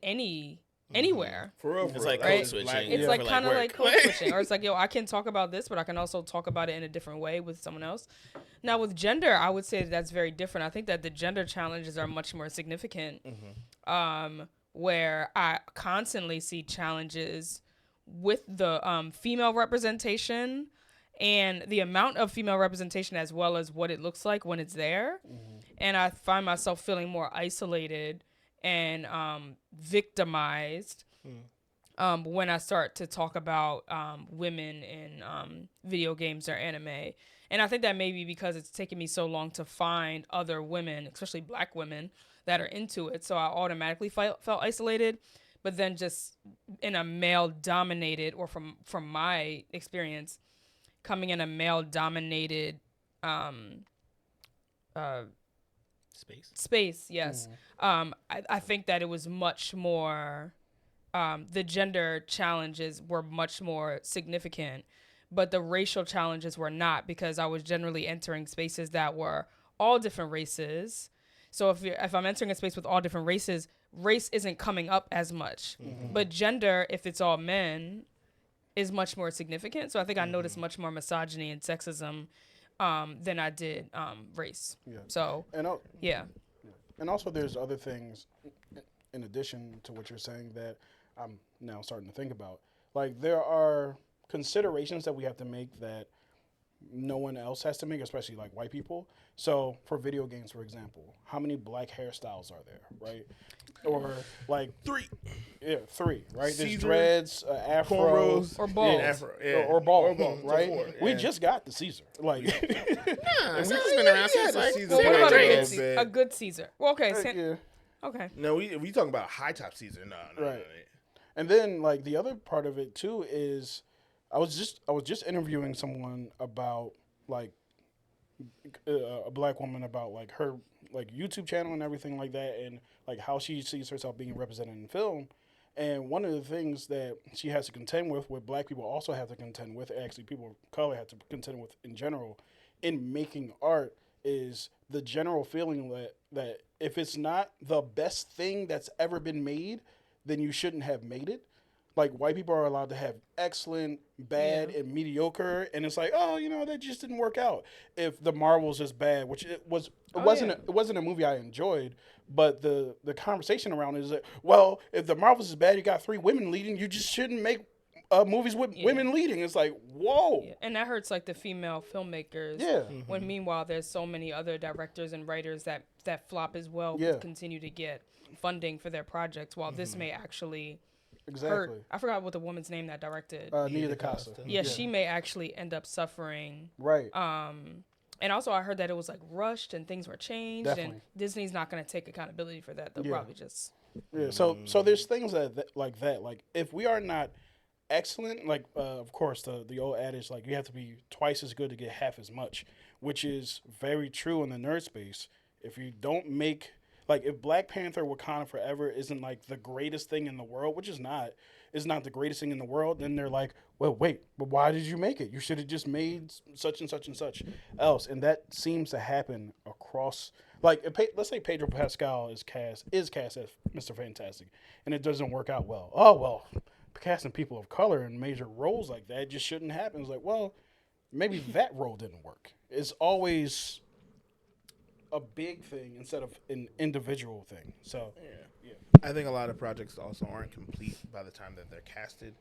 anywhere. For real, It's like right? code switching. It's for, like kind of work. like code switching, or it's like, yo, I can talk about this, but I can also talk about it in a different way with someone else. Now with gender, I would say that's very different. I think that the gender challenges are much more significant, where I constantly see challenges with the female representation and the amount of female representation as well as what it looks like when it's there. And I find myself feeling more isolated and victimized when I start to talk about women in video games or anime. And I think that may be because it's taken me so long to find other women, especially black women, that are into it. So I automatically felt isolated. But then just in a male-dominated, or from my experience, coming in a male-dominated space, yes. I think that it was much more, the gender challenges were much more significant, but the racial challenges were not, because I was generally entering spaces that were all different races. So if I'm entering a space with all different races, race isn't coming up as much. But gender, if it's all men, is much more significant. So I think I noticed much more misogyny and sexism than I did race. Yeah. So, yeah. And also there's other things in addition to what you're saying that I'm now starting to think about. Like there are considerations that we have to make that no one else has to make, especially like white people. So for video games, for example, how many black hairstyles are there, right? Or like 3. Yeah, 3, right? There's Caesar, dreads, afro, cornrows, Or balls. yeah, afro, yeah. or bald, So right? 4, We yeah. just got the Caesar. Like, It's been around since like Caesar Well, what Right, about right. a good Caesar? Well, okay. yeah. Okay. No, we talking about high top Caesar. No. Right. And then like the other part of it too is I was just interviewing someone about like a black woman about like her like YouTube channel and everything like that, and like how she sees herself being represented in film. And one of the things that she has to contend with, what black people also have to contend with, actually people of color have to contend with in general, in making art, is the general feeling that if it's not the best thing that's ever been made, then you shouldn't have made it. Like white people are allowed to have excellent, bad, and mediocre, and it's like, oh, that just didn't work out. If the Marvels is bad, which it wasn't a movie I enjoyed, but the conversation around it is that, well, if the Marvels is bad, you got 3 women leading, you just shouldn't make movies with women leading. It's like, whoa. Yeah. And that hurts like the female filmmakers. Yeah. When meanwhile there's so many other directors and writers that flop as well, continue to get funding for their projects, while this may actually hurt. I forgot what the woman's name that directed. Nia DaCosta. Yeah, she may actually end up suffering. Right. And also I heard that it was like rushed and things were changed. Definitely. And Disney's not going to take accountability for that. They'll probably just. Yeah. So there's things that like that. Like if we are not excellent, like of course the old adage, like you have to be twice as good to get half as much, which is very true in the nerd space. If you don't make, like, if Black Panther Wakanda Forever isn't like the greatest thing in the world, which is not the greatest thing in the world, then they're like, well, wait, but why did you make it? You should have just made such and such and such else. And that seems to happen across, like, let's say Pedro Pascal is cast as Mr. Fantastic, and it doesn't work out well. Oh, well, casting people of color in major roles like that just shouldn't happen. It's like, well, maybe that role didn't work. It's always a big thing instead of an individual thing. So I think a lot of projects also aren't complete by the time that they're casted.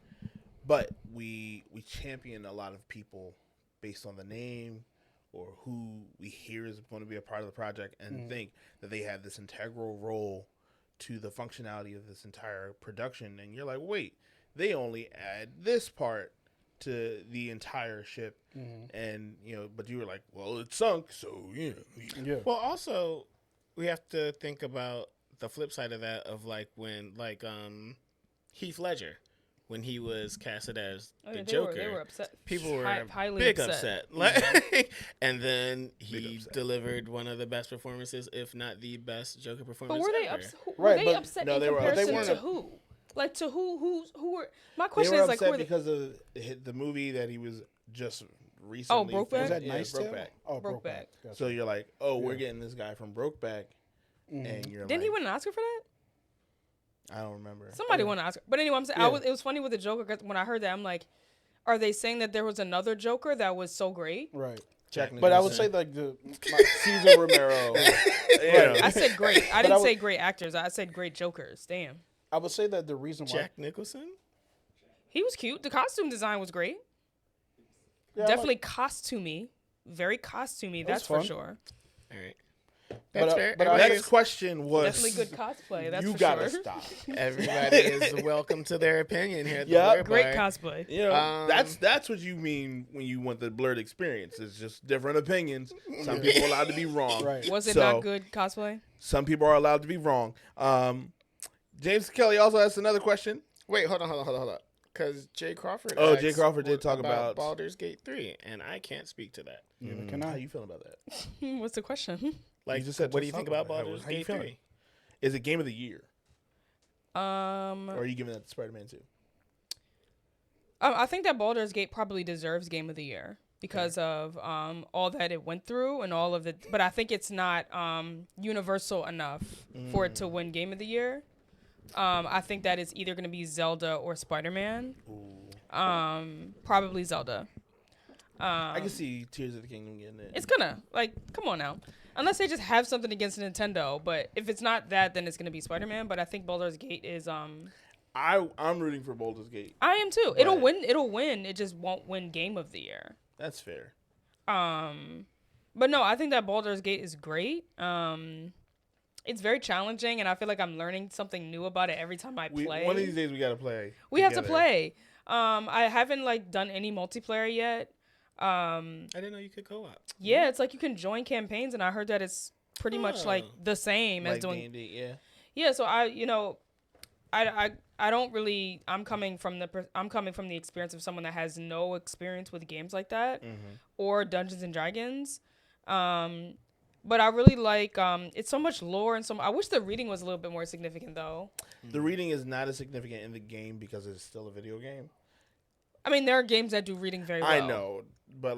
But we champion a lot of people based on the name or who we hear is going to be a part of the project and think that they have this integral role to the functionality of this entire production. And you're like, wait, they only add this part to the entire ship. And, but you were like, well, it sunk. So, yeah. Well, also, we have to think about the flip side of that of when Heath Ledger, when he was casted as the Joker, they were upset. People were highly big upset. And then he delivered one of the best performances, if not the best Joker performance. But were they ever. upset? Were Right, they but- upset No, in they were- they comparison weren't to up- who? Like to who were? My they question were is like, upset were they, because of the movie that he was just recently. Brokeback? filmed. Was that Yeah, Nice Tale? Brokeback. Oh, Brokeback. Brokeback. Gotcha. So you're like, we're getting this guy from Brokeback, and you're didn't he like, win an Oscar for that? I don't remember. Somebody won an Oscar. But anyway, I'm saying Yeah. it was funny with the Joker 'cause when I heard that, I'm like, are they saying that there was another Joker that was so great? Right. Jack But I would say Nicholson. like Caesar Romero. I said great. I didn't would- say great actors. I said great Jokers. Damn. I would say that the reason why Jack Nicholson? He was cute. The costume design was great. Yeah, I Definitely costumey. Very costumey, was that's for fun. sure. All right. But, That's uh, fair. but I- Everybody Next question was Definitely good cosplay, that's you for gotta sure. stop. Everybody is welcome to their opinion here at the Yeah, Blerd Great Bar. cosplay. You know, that's what you mean when you want the blurred experience. It's just different opinions. Some people are allowed to be wrong. Right. Was it So, not good cosplay? Some people are allowed to be wrong. James Kelly also asked another question. Wait, hold on. Because Jay Crawford. Oh, asked Jay Crawford did talk about- Baldur's Gate 3, and I can't speak to that. can I? How you feeling about that? What's the question? Like, just said what do just you think talk about about it. Baldur's How you Gate feeling? 3? Is it game of the year, or Um, are you giving that to Spider-Man 2? I think that Baldur's Gate probably deserves Game of the Year because of all that it went through and all of the. But I think it's not universal enough for it to win Game of the Year. I think that it's either going to be Zelda or Spider-Man. Probably Zelda. I can see Tears of the Kingdom getting it. It's gonna come on now. Unless they just have something against Nintendo, but if it's not that, then it's gonna be Spider-Man. But I think Baldur's Gate is I'm rooting for Baldur's Gate. I am too. Right. It'll win. It just won't win Game of the Year. That's fair. But no, I think that Baldur's Gate is great. It's very challenging, and I feel like I'm learning something new about it every time I play. One of these days we gotta play. We have to together. play. I haven't done any multiplayer yet. I didn't know you could co-op. Yeah, it's like you can join campaigns, and I heard that it's pretty much like the same as Like doing. D&D, yeah. Yeah, so I don't really. I'm coming from the experience of someone that has no experience with games like that or Dungeons and Dragons. But I really like it's so much lore and I wish the reading was a little bit more significant though. The reading is not as significant in the game because it's still a video game. I mean, there are games that do reading very well. I know, but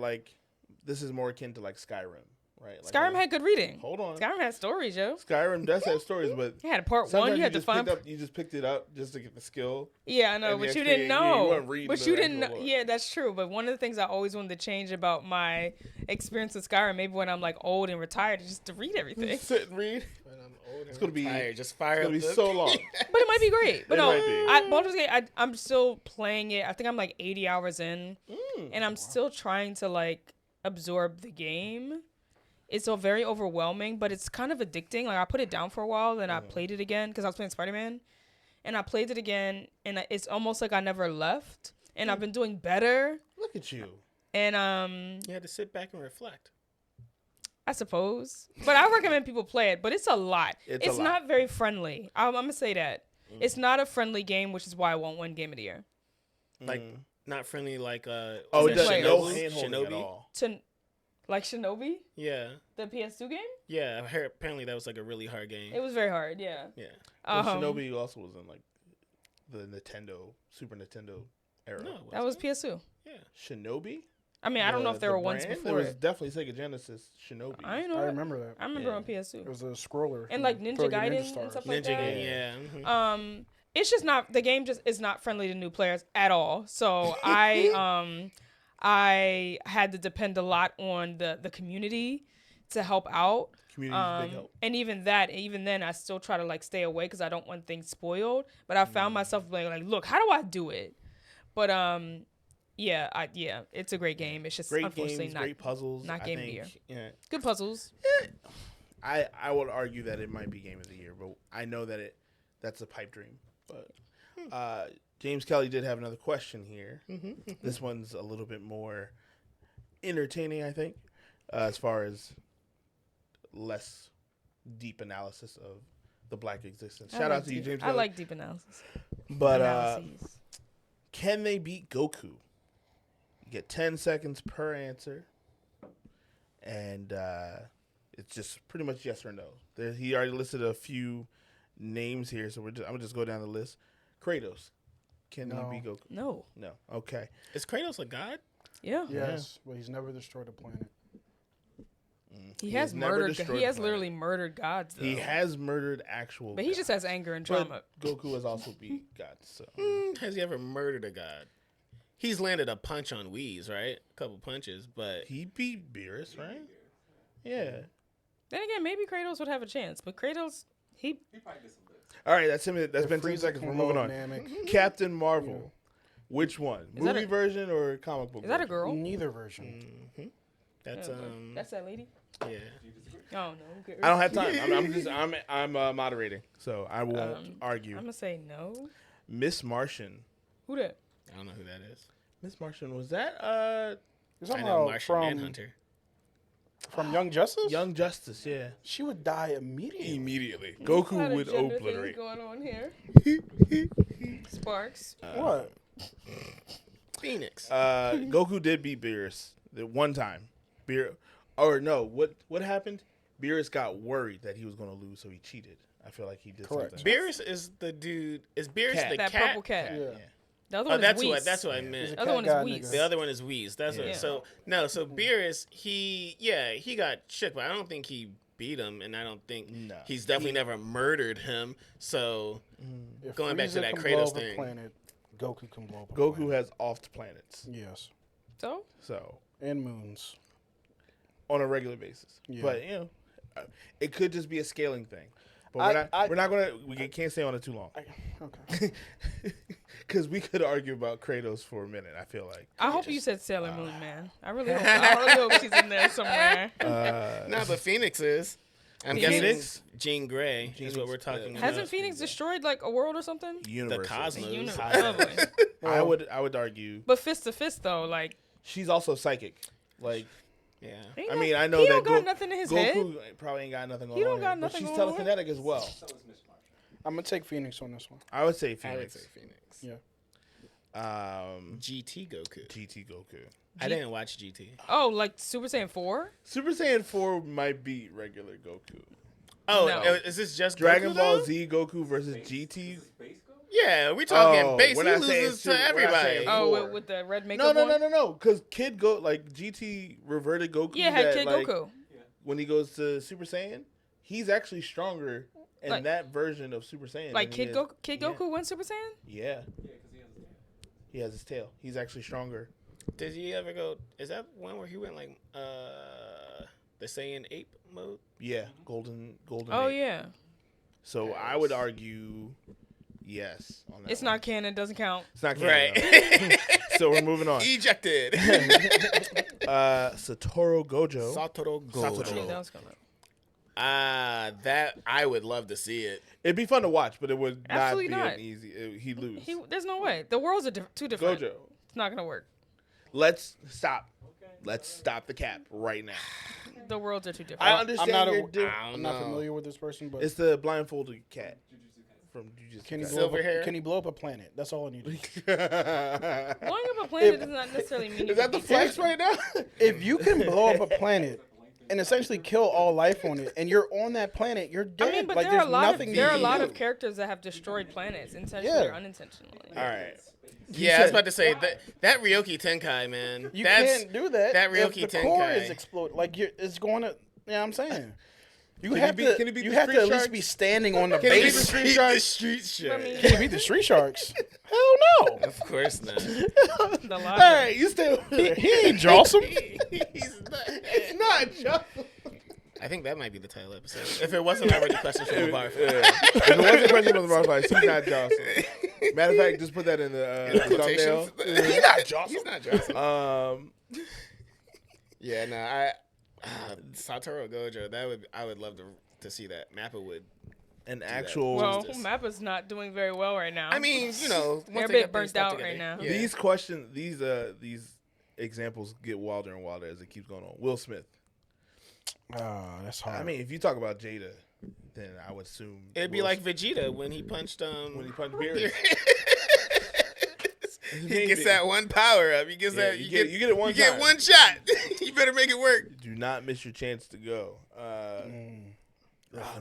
this is more akin to Skyrim, right? Skyrim had good reading. Hold on. Skyrim had stories, yo. Skyrim does have stories, but You had a part sometimes one. You had to just find. you just picked it up just to get the skill. Yeah, I know, and but the you XP, didn't yeah, you know. weren't reading But the you didn't know. actual lore. Yeah, that's true. But one of the things I always wanted to change about my experience with Skyrim, maybe when I'm old and retired, is just to read everything. Sit and read. But I'm old and It's gonna be- retired. Just It's fire gonna up be the so long. But it might be great. But It no, might be. Baldur's Gate, I'm still playing it. I think I'm 80 hours in, and I'm still trying to absorb the game. It's so very overwhelming, but it's kind of addicting. I put it down for a while, then I played it again because I was playing Spider-Man, and I played it again, and it's almost like I never left, and I've been doing better. Look at you. And You had to sit back and reflect. I suppose, but I recommend people play it. But it's a lot. It's a lot. not very friendly. I'm gonna say that it's not a friendly game, which is why I won't win Game of the Year. Not friendly like Oh, it it does does Shinobi? no hand-holding at Shinobi? all. To like Shinobi, Yeah. the PS2 game. Yeah, I heard apparently that was a really hard game. It was very hard. Yeah. Yeah. But Shinobi also was in the Nintendo, Super Nintendo era. No, That was PS2. Yeah. Shinobi? I mean, I don't know if there the were ones brand? before There was it. definitely Sega Genesis Shinobi. I know. I remember that. I remember Yeah. on PS2. It was a scroller. And from Ninja Throwing Gaiden and Stars. stuff like Ninja that. game, yeah. Mhm. It's just not the game. Just is not friendly to new players at all. So I had to depend a lot on the community to help out. Community's big help. And even then, I still try to like stay away because I don't want things spoiled. But I found myself being like, look, how do I do it? But yeah, it's a great game. It's just Great unfortunately games, not great puzzles. not I game of the think, year. Yeah, Good puzzles. I would argue that it might be game of the year, but I know that that's a pipe dream. But James Kelly did have another question here. This one's a little bit more entertaining, I think, as far as less deep analysis of the Black existence. Shout out to you, James I Kelly. like deep analysis. But Analyses. can they beat Goku? You get 10 seconds per answer, and it's just pretty much yes or no. He already listed a few names here, so I'm gonna just go down the list. Kratos, can he beat Goku? No. No. Okay. Is Kratos a god? Yeah. Yes, but he's never destroyed a planet. He has never murdered. destroyed He the has planet. literally murdered gods. Though. He has murdered actual. But he just has anger and But trauma. Goku has also beat gods. So Has he ever murdered a god? He's landed a punch on Whis, right? A couple punches, but he beat Beerus, right? Yeah. Then again, maybe Kratos would have a chance. But Kratos, He probably did some bits. All right, that's him. That's been 10 Frieza seconds. We're can moving load on. Namek. Captain Marvel. Which one? Is that Movie a- version or comic book? is that a version? girl? Neither version. that's That's that lady. yeah. Oh no. Who cares? I don't have time. I'm moderating, so I won't argue. I'm gonna say no. Miss Martian. Who that? I don't know who that is. Miss Martian, was that You're I talking know about Martian from Manhunter. Young Justice? Young Justice? Yeah. She would die immediately. Immediately, What Goku kind of would gender things obliterate. going on here? Sparks. What? Phoenix. Goku did beat Beerus the one time. What happened? Beerus got worried that he was going to lose, so he cheated. I feel like he did Correct. something. Beerus is the dude. Is Beerus Cat. the That cat? purple cat. Yeah. The other Oh, one that's is what Whis. that's what I He's meant. a The other one is cat guy Whis. nigga. The other one is Whis. That's Yeah. what. So no. So Beerus, he got shook, but I don't think he beat him, and I don't think No. he's definitely never murdered him. So If Going back to Frieza that can Kratos blow up a thing. planet, Goku can blow up a Goku planet. has offed planets, Yes. So so And moons. on a regular basis. Yeah. But it could just be a scaling thing. But we can't stay on it too long. Okay. Because we could argue about Kratos for a minute, I feel like. I hope you said Sailor Moon, man. I really hope. I really hope she's in there somewhere. no, but Phoenix is. I'm Phoenix? guessing Jean Grey is what we're talking about. Hasn't Phoenix destroyed like a world or something? the Universe. cosmos? Oh, boy. I would argue But fist to fist though, like she's also psychic. Like, Yeah. I mean, I know he that don't got nothing in his head. Goku probably ain't got nothing going He don't on. got here, nothing but she's going on. telekinetic as well. So is Miss Martian. I'm gonna take Phoenix on this one. I would say I would Phoenix. say Phoenix. Yeah. GT Goku. GT Goku. I didn't watch GT. Oh, like Super Saiyan 4? Super Saiyan 4 might beat regular Goku. Oh, No. is this just Dragon Goku, Ball though? Z Goku versus GT. Space Ghost? Yeah, we talking Oh, base. we're He not saying loses super- to we're not everybody. saying Oh, Four. with the red makeup No, on? no. Because GT reverted Goku. Yeah, had that, Kid like, Goku. When he goes to Super Saiyan, he's actually stronger in Like- that version of Super Saiyan. Like than he Kid is- Goku, Kid Goku went Super Saiyan? Yeah, Yeah, because he has his tail. he has his tail. He's actually stronger. Did he ever go? Is that one where he went like the Saiyan ape mode? Yeah, golden. Oh Age. yeah. So I would argue yes on that. It's one. not canon, doesn't count. It's not canon, Right. So we're moving on. Ejected. Satoru Gojo. Satoru I knew Gojo. that was coming. That I would love to see it. It'd be fun to watch, but it would Absolutely not not. be an easy. He'd lose. There's no way. The worlds are too different. Gojo. It's not gonna work. Let's stop. Let's stop the cap right now. The worlds are too different. I understand I'm not, you're doing. I'm not familiar with this person, but It's the blindfolded cat from Jujutsu can he, Kaisen. blow up Silver hair? can he blow up a planet? That's all I need to know. Blowing up a planet does not necessarily mean you Is that can the be flex right now? If you can blow up a planet and essentially kill all life on it, and you're on that planet, you're dead. I mean, but like, there are there's a lot of nothing there are a you lot can of do. characters that have destroyed planets intentionally Yeah. or unintentionally. All right. Yeah, I was about to say that Ryoki Tenkai, man. You that's, can't do that. that if Ryoki the core is Tenkai. explode. Like it's going to. Yeah, I'm saying. You Can have he beat to. the You have to Street at least Sharks? be standing on the Can he beat the base. Street Beat Sharks? the street shark. Can you beat the Street Sharks? Hell no. Of course not. The All logic. right, you stay over there. He ain't Jawsome. He's not. It's not Johnson. I think that might be the title episode. If it wasn't already questions from the bar. If it wasn't a question from the BarFlyz, he's not Johnson. Matter of fact, just put that in the thumbnail. He's not Johnson. He's not Johnson. Yeah, no, Satoru Gojo. I would love to see that. Mappa would. An actual. Well, Justice. Mappa's not doing very well right now. I mean, you know, They're a once they bit get their burnt stuff out together. right now. Yeah. These questions, these examples get wilder and wilder as it keeps going on. Will Smith. That's hard. I mean, if you talk about Jada, then I would assume It'd be like Vegeta when he punched Beerus. He gets that one power up. He gets Yeah, that. you get it one You get time. one shot. You better make it work. Do not miss your chance to go. Oh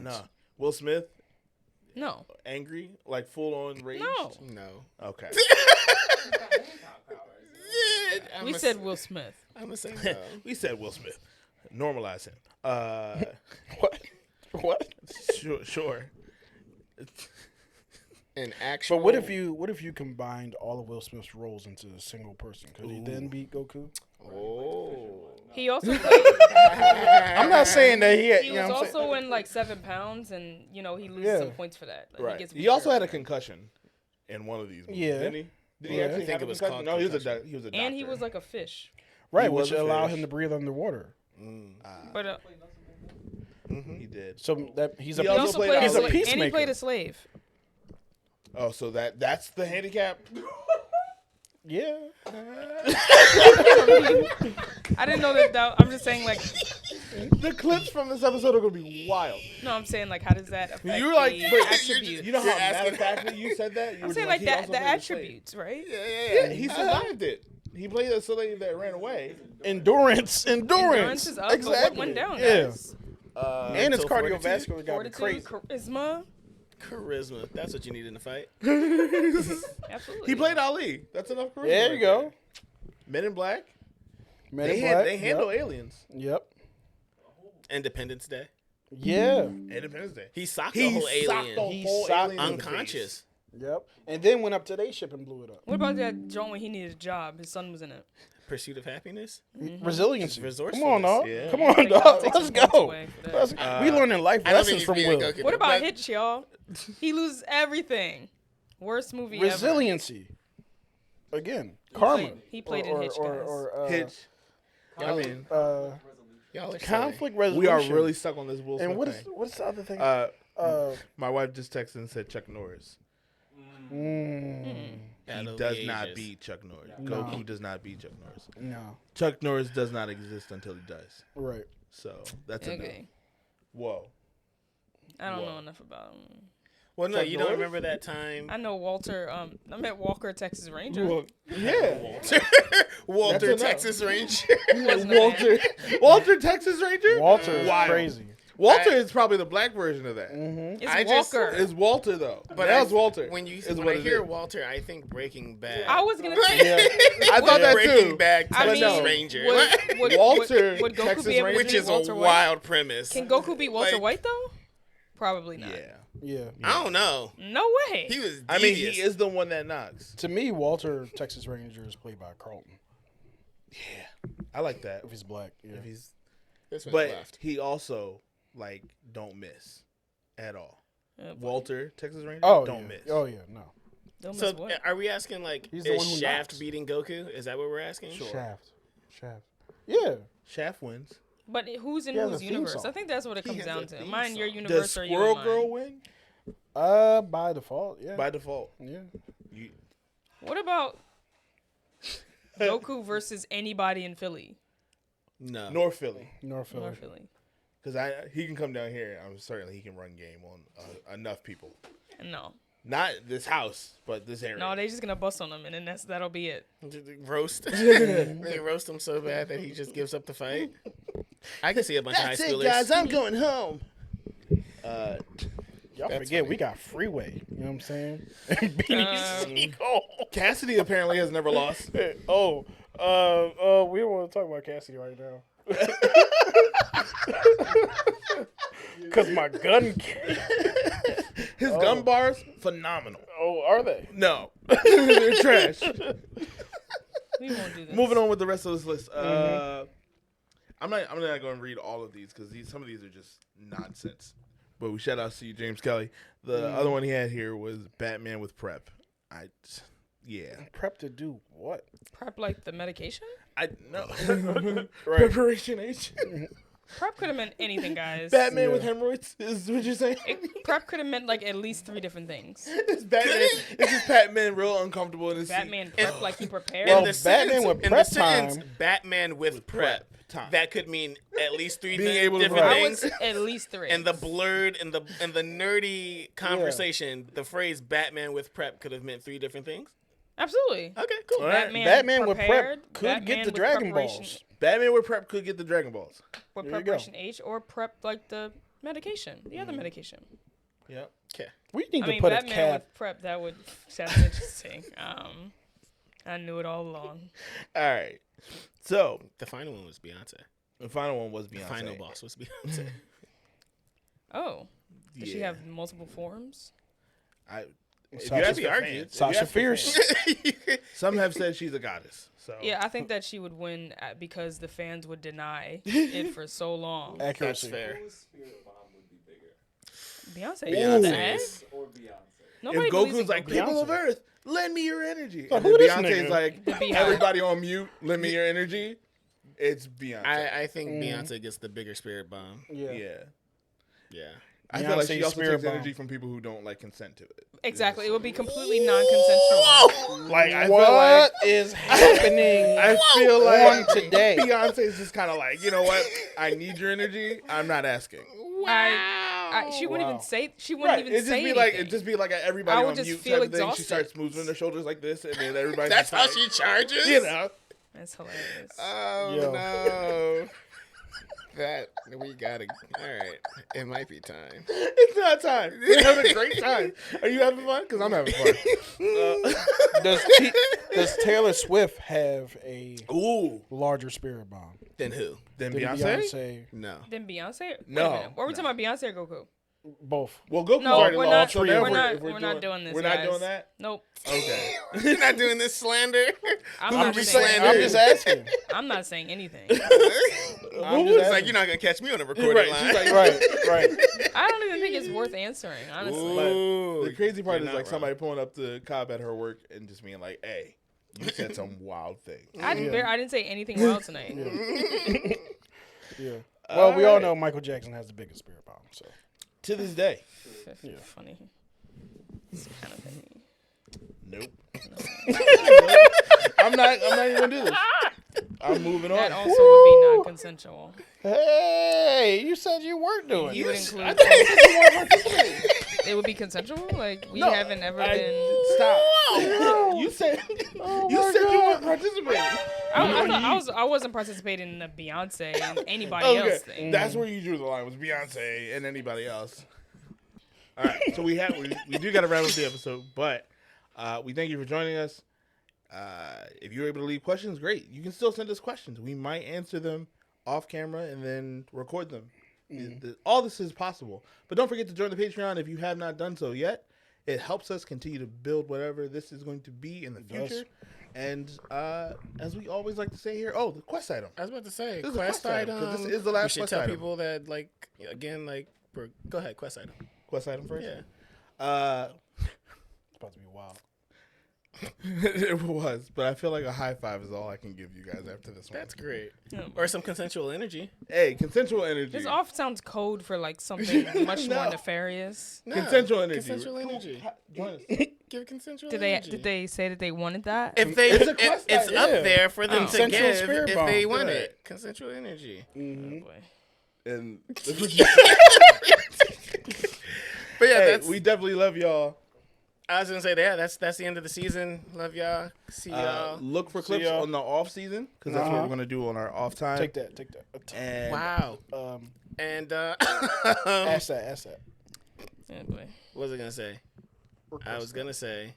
no, Will Smith no. angry, like full on rage. No. No. Okay. Yeah, We said Will Smith. I'm gonna say no. We said Will Smith. Normalize him. what? What? Sure. An actual. But what if you combined all of Will Smith's roles into a single person? Could he then beat Goku? Oh. He also played, I'm not saying that he. he You know was what I'm saying? also in like 7 pounds, and you know he loses Yeah. some points for that. Like, Right. gets He also weaker. had a concussion in one of these movies, Yeah. didn't he? Did he Yeah. actually I think have it a was concussion? called No, he was a concussion. he was a doctor. And he was like a fish. Right, He which was a allowed fish. him to breathe underwater. But he did. So that he's a He he also also played played he's a and he peacemaker. played a slave. Oh, so that's the handicap. Yeah. I didn't know that. I'm just saying, like, The clips from this episode are gonna be wild. no, I'm saying, like, how does that affect You were like, the but attributes? you know how You're matter asking- of factly you said that. You I'm were saying, like like, he also the played a slave. attributes, right? Yeah, he survived it. He played a slave that ran away. Endurance. Endurance is up, but what Exactly. went down, Yeah. guys? And his Mental cardiovascular got me Fortitude, crazy. charisma. Charisma. That's what you need in a fight. Absolutely. He played Ali. That's enough charisma. There you right go. there. Men in Black. Men They in Black. handle aliens. Yep. Independence Day. Yeah. Independence Day. He socked He the whole socked alien. the He whole socked alien in the Unconscious. Yep. And then went up to their ship and blew it up. What about that joint when he needed a job? His son was in it. Pursuit of Happiness. Resiliency. Resourcefulness. Come on, dog. Yeah. Come I on, think I'll dog. take Let's some points go. away for that. We learning life I don't lessons think from he's being Will. Goku. What about But- Hitch, y'all? He loses everything. Worst movie Resiliency. Again, karma. He played in Hitch, guys. Hitch. I mean, Y'all are silly. conflict we resolution. are really stuck on this Will Smith And thing. what's the other thing? My wife just texted and said Chuck Norris. He Battle of does the not Ages. beat Chuck Norris. No. Goku does not beat Chuck Norris. No. Chuck Norris does not exist until he does. Right. So that's a no. Okay. Whoa. I don't Whoa. know enough about him. Well, no, Chuck you don't Norris? remember that time. I know Walter. I met Walker, Texas Ranger. Yeah. Walter, That's enough. Texas Ranger. He wasn't a man. Walter Texas Ranger? Walter is Wild. crazy. Walter is probably the black version of that. It's I just- Walker. It's Walter though. But But that's I- Walter. When you is when what I it hear is. Walter, I think Breaking Bad. I was gonna say. I thought that Breaking too. Bad I Texas mean, Ranger, would Walter, would Goku Texas be able to Ranger, which beat is a Walter White? wild premise. Can Goku beat Walter Like- White though? Probably not. Yeah. Yeah. I don't know. No way. He was. I mean, devious. he is the one that knocks. To me, Walter Texas Ranger is played by Carlton. I like that. If he's black. Yeah. If he's, This one but left. he also like don't miss at all. Oh, boy. Walter Texas Ranger Oh, don't yeah. miss. Oh yeah, no. Don't So miss what? are we asking like He's the one is who Shaft knocks. beating Goku? Is that what we're asking? Shaft. Yeah. Shaft wins. But who's in Yeah, the whose theme universe? song. I think that's what it He comes has down a to. theme Am I in your song. universe Does or you in Squirrel mine? Girl win? By default, yeah. By default. yeah. You, What about Goku versus anybody in Philly? No. North Philly. North Philly. North Philly. Because he can come down here. I'm certain he can run game on enough people. No. Not this house, but this area. No, they just gonna bust on him and then that'll be it. Roast. They roast him so bad that he just gives up the fight. I can see a bunch of high schoolers. I'm going home. Y'all That's forget funny. we got Freeway. You know what I'm saying? Beanie Siegel. Cassidy apparently has never lost. we don't want to talk about Cassidy right now. Because my gun. His gun bars, phenomenal. Oh, are they? No, they're trash. We won't do this. Moving on with the rest of this list. I'm not going to read all of these because some of these are just nonsense. But we shout out to you, James Kelly. The other one he had here was Batman with prep. Prep to do what? Prep like the medication? No. Right. Preparation H. Prep could have meant anything, guys. Batman with hemorrhoids is what you're saying? Prep could have meant like at least 3 different things. It's Batman. It's just Batman real uncomfortable in his Batman prep like he prepared. Well, In the Batman sentence- with in prep the sentence, time. Batman with prep. time. That could mean at least 3 Being able to different prep. I things. was at least 3. And the blurred and the nerdy conversation, the phrase Batman with prep could have meant 3 different things. Absolutely. Okay, cool. All right. Batman with prepared, prep could Batman get the with Dragon preparation- Balls. Batman with prep could get the Dragon Balls. With There you go. preparation H or prep like the medication, the other medication. Yep. Okay. We need I to mean, put a Batman cap. with prep, that would sound interesting. I knew it all along. All right. So The final one was Beyonce. the final one was The Beyonce. final boss was Beyonce. Oh, does she Yeah. have multiple forms? If Sasha- you ask be the argued. fans- if you Sasha ask the Fierce. fans, some have said she's a goddess. So Yeah, I think that she would win because the fans would deny it for so long. That's Accuracy. fair. Whose spirit bomb would be bigger? Beyonce. Beyonce's. Or Beyonce? Nobody if believes in Goku's like, Goku. people of Earth, lend me your energy. So And who then this Beyonce's nigga? like, The Beehive. everybody on mute, lend me your energy. It's Beyonce. I think Beyonce gets the bigger spirit bomb. Yeah. Yeah. I feel like she Beyonce's also spirit takes bomb. energy from people who don't like consent to it. Exactly. It would be completely non-consensual. Like I feel What like is happening I feel like on today? Beyonce's just kind of like, you know what? I need your energy. I'm not asking. She wouldn't Wow. even say. She wouldn't Right? even It just say be anything. like it just be like a everybody I would on just mute feel type of thing. She exhausted. starts moving their shoulders like this, and then everybody. That's how just like, she charges? You know. That's hilarious. Oh, Yo. no. That, we gotta, all right. It might be time. It's not time. We're having a great time. Are you having fun? Because I'm having fun. Does Taylor Swift have a Ooh. larger spirit bomb Then who? Then than Beyonce? No. Then Beyonce? Wait No, a minute. Were we talking about Beyonce or Goku? Both. Well, Goku's No, already we're lost. not. so now We're not. if We're not doing this. We're not guys. doing that? Nope. Okay. You're not doing this slander? I'm Who not would be saying. slandered? I'm just asking. I'm not saying anything. I'm Who just was like, asking. you're not gonna catch me on a recorded Right. line. She's like, Right. I don't even think it's worth answering, honestly. But Ooh, the crazy part you're is not like wrong. somebody pulling up to Cobb at her work and just being like, "Hey, you said some wild thing." I didn't say anything wild tonight. Yeah. Well, we all Alright. know Michael Jackson has the biggest spirit bomb. So To this day, Funny. It's kind of funny. nope. I'm not even gonna do this. I'm moving That on. also would be non-consensual. hey, you said you weren't doing You would this. include. It would be consensual. Like we No, haven't ever I- been. Stop. You said you said you weren't participating. I wasn't participating in the Beyonce and anybody else thing. That's where you drew the line, was Beyonce and anybody else. All right, so we do got to wrap up the episode, but we thank you for joining us. If you're able to leave questions, great. You can still send us questions. We might answer them off camera and then record them. All this is possible, but don't forget to join the Patreon if you have not done so yet. It helps us continue to build whatever this is going to be in the future. And as we always like to say here, the quest item. I was about to say, This is a quest quest item, item. 'cause this is the last We should quest tell item. people that, like, again, like, go ahead, quest item. Quest item first? Yeah. It's about to be wild. It was, but I feel like a high five is all I can give you guys after this one. That's great. Yeah. Or some consensual energy. Hey, consensual energy. This off sounds code for like something much more No. nefarious. No, Consensual energy. Consensual energy. Join us. Give consensual Did they energy. say that they wanted that? If they, It's a if quest it's item. up Yeah. there for them to Consensual give spirit if bomb. they want Right. it. Consensual energy. Oh, boy. And that's what you But yeah, hey, that's. we definitely love y'all. I was gonna say that. That's the end of the season. Love y'all. See y'all. Look for See clips y'all. on the off season because that's what Uh-huh. we're gonna do on our off time. Take that. And Wow. And Ask that. Oh, boy. what was I gonna say? I was gonna say,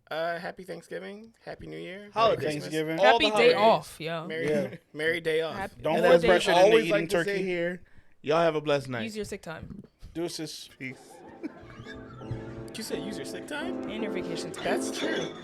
happy Thanksgiving, Happy New Year, Merry Holiday Christmas. Thanksgiving. All Happy the day holidays. off, yo. Merry, Yeah. Merry day off. Happy- Don't and put as we pressure into always eating like to say turkey. here, Y'all have a blessed night. Use your sick time Deuces. Peace. You said use your sick time? and your vacation time. That's true.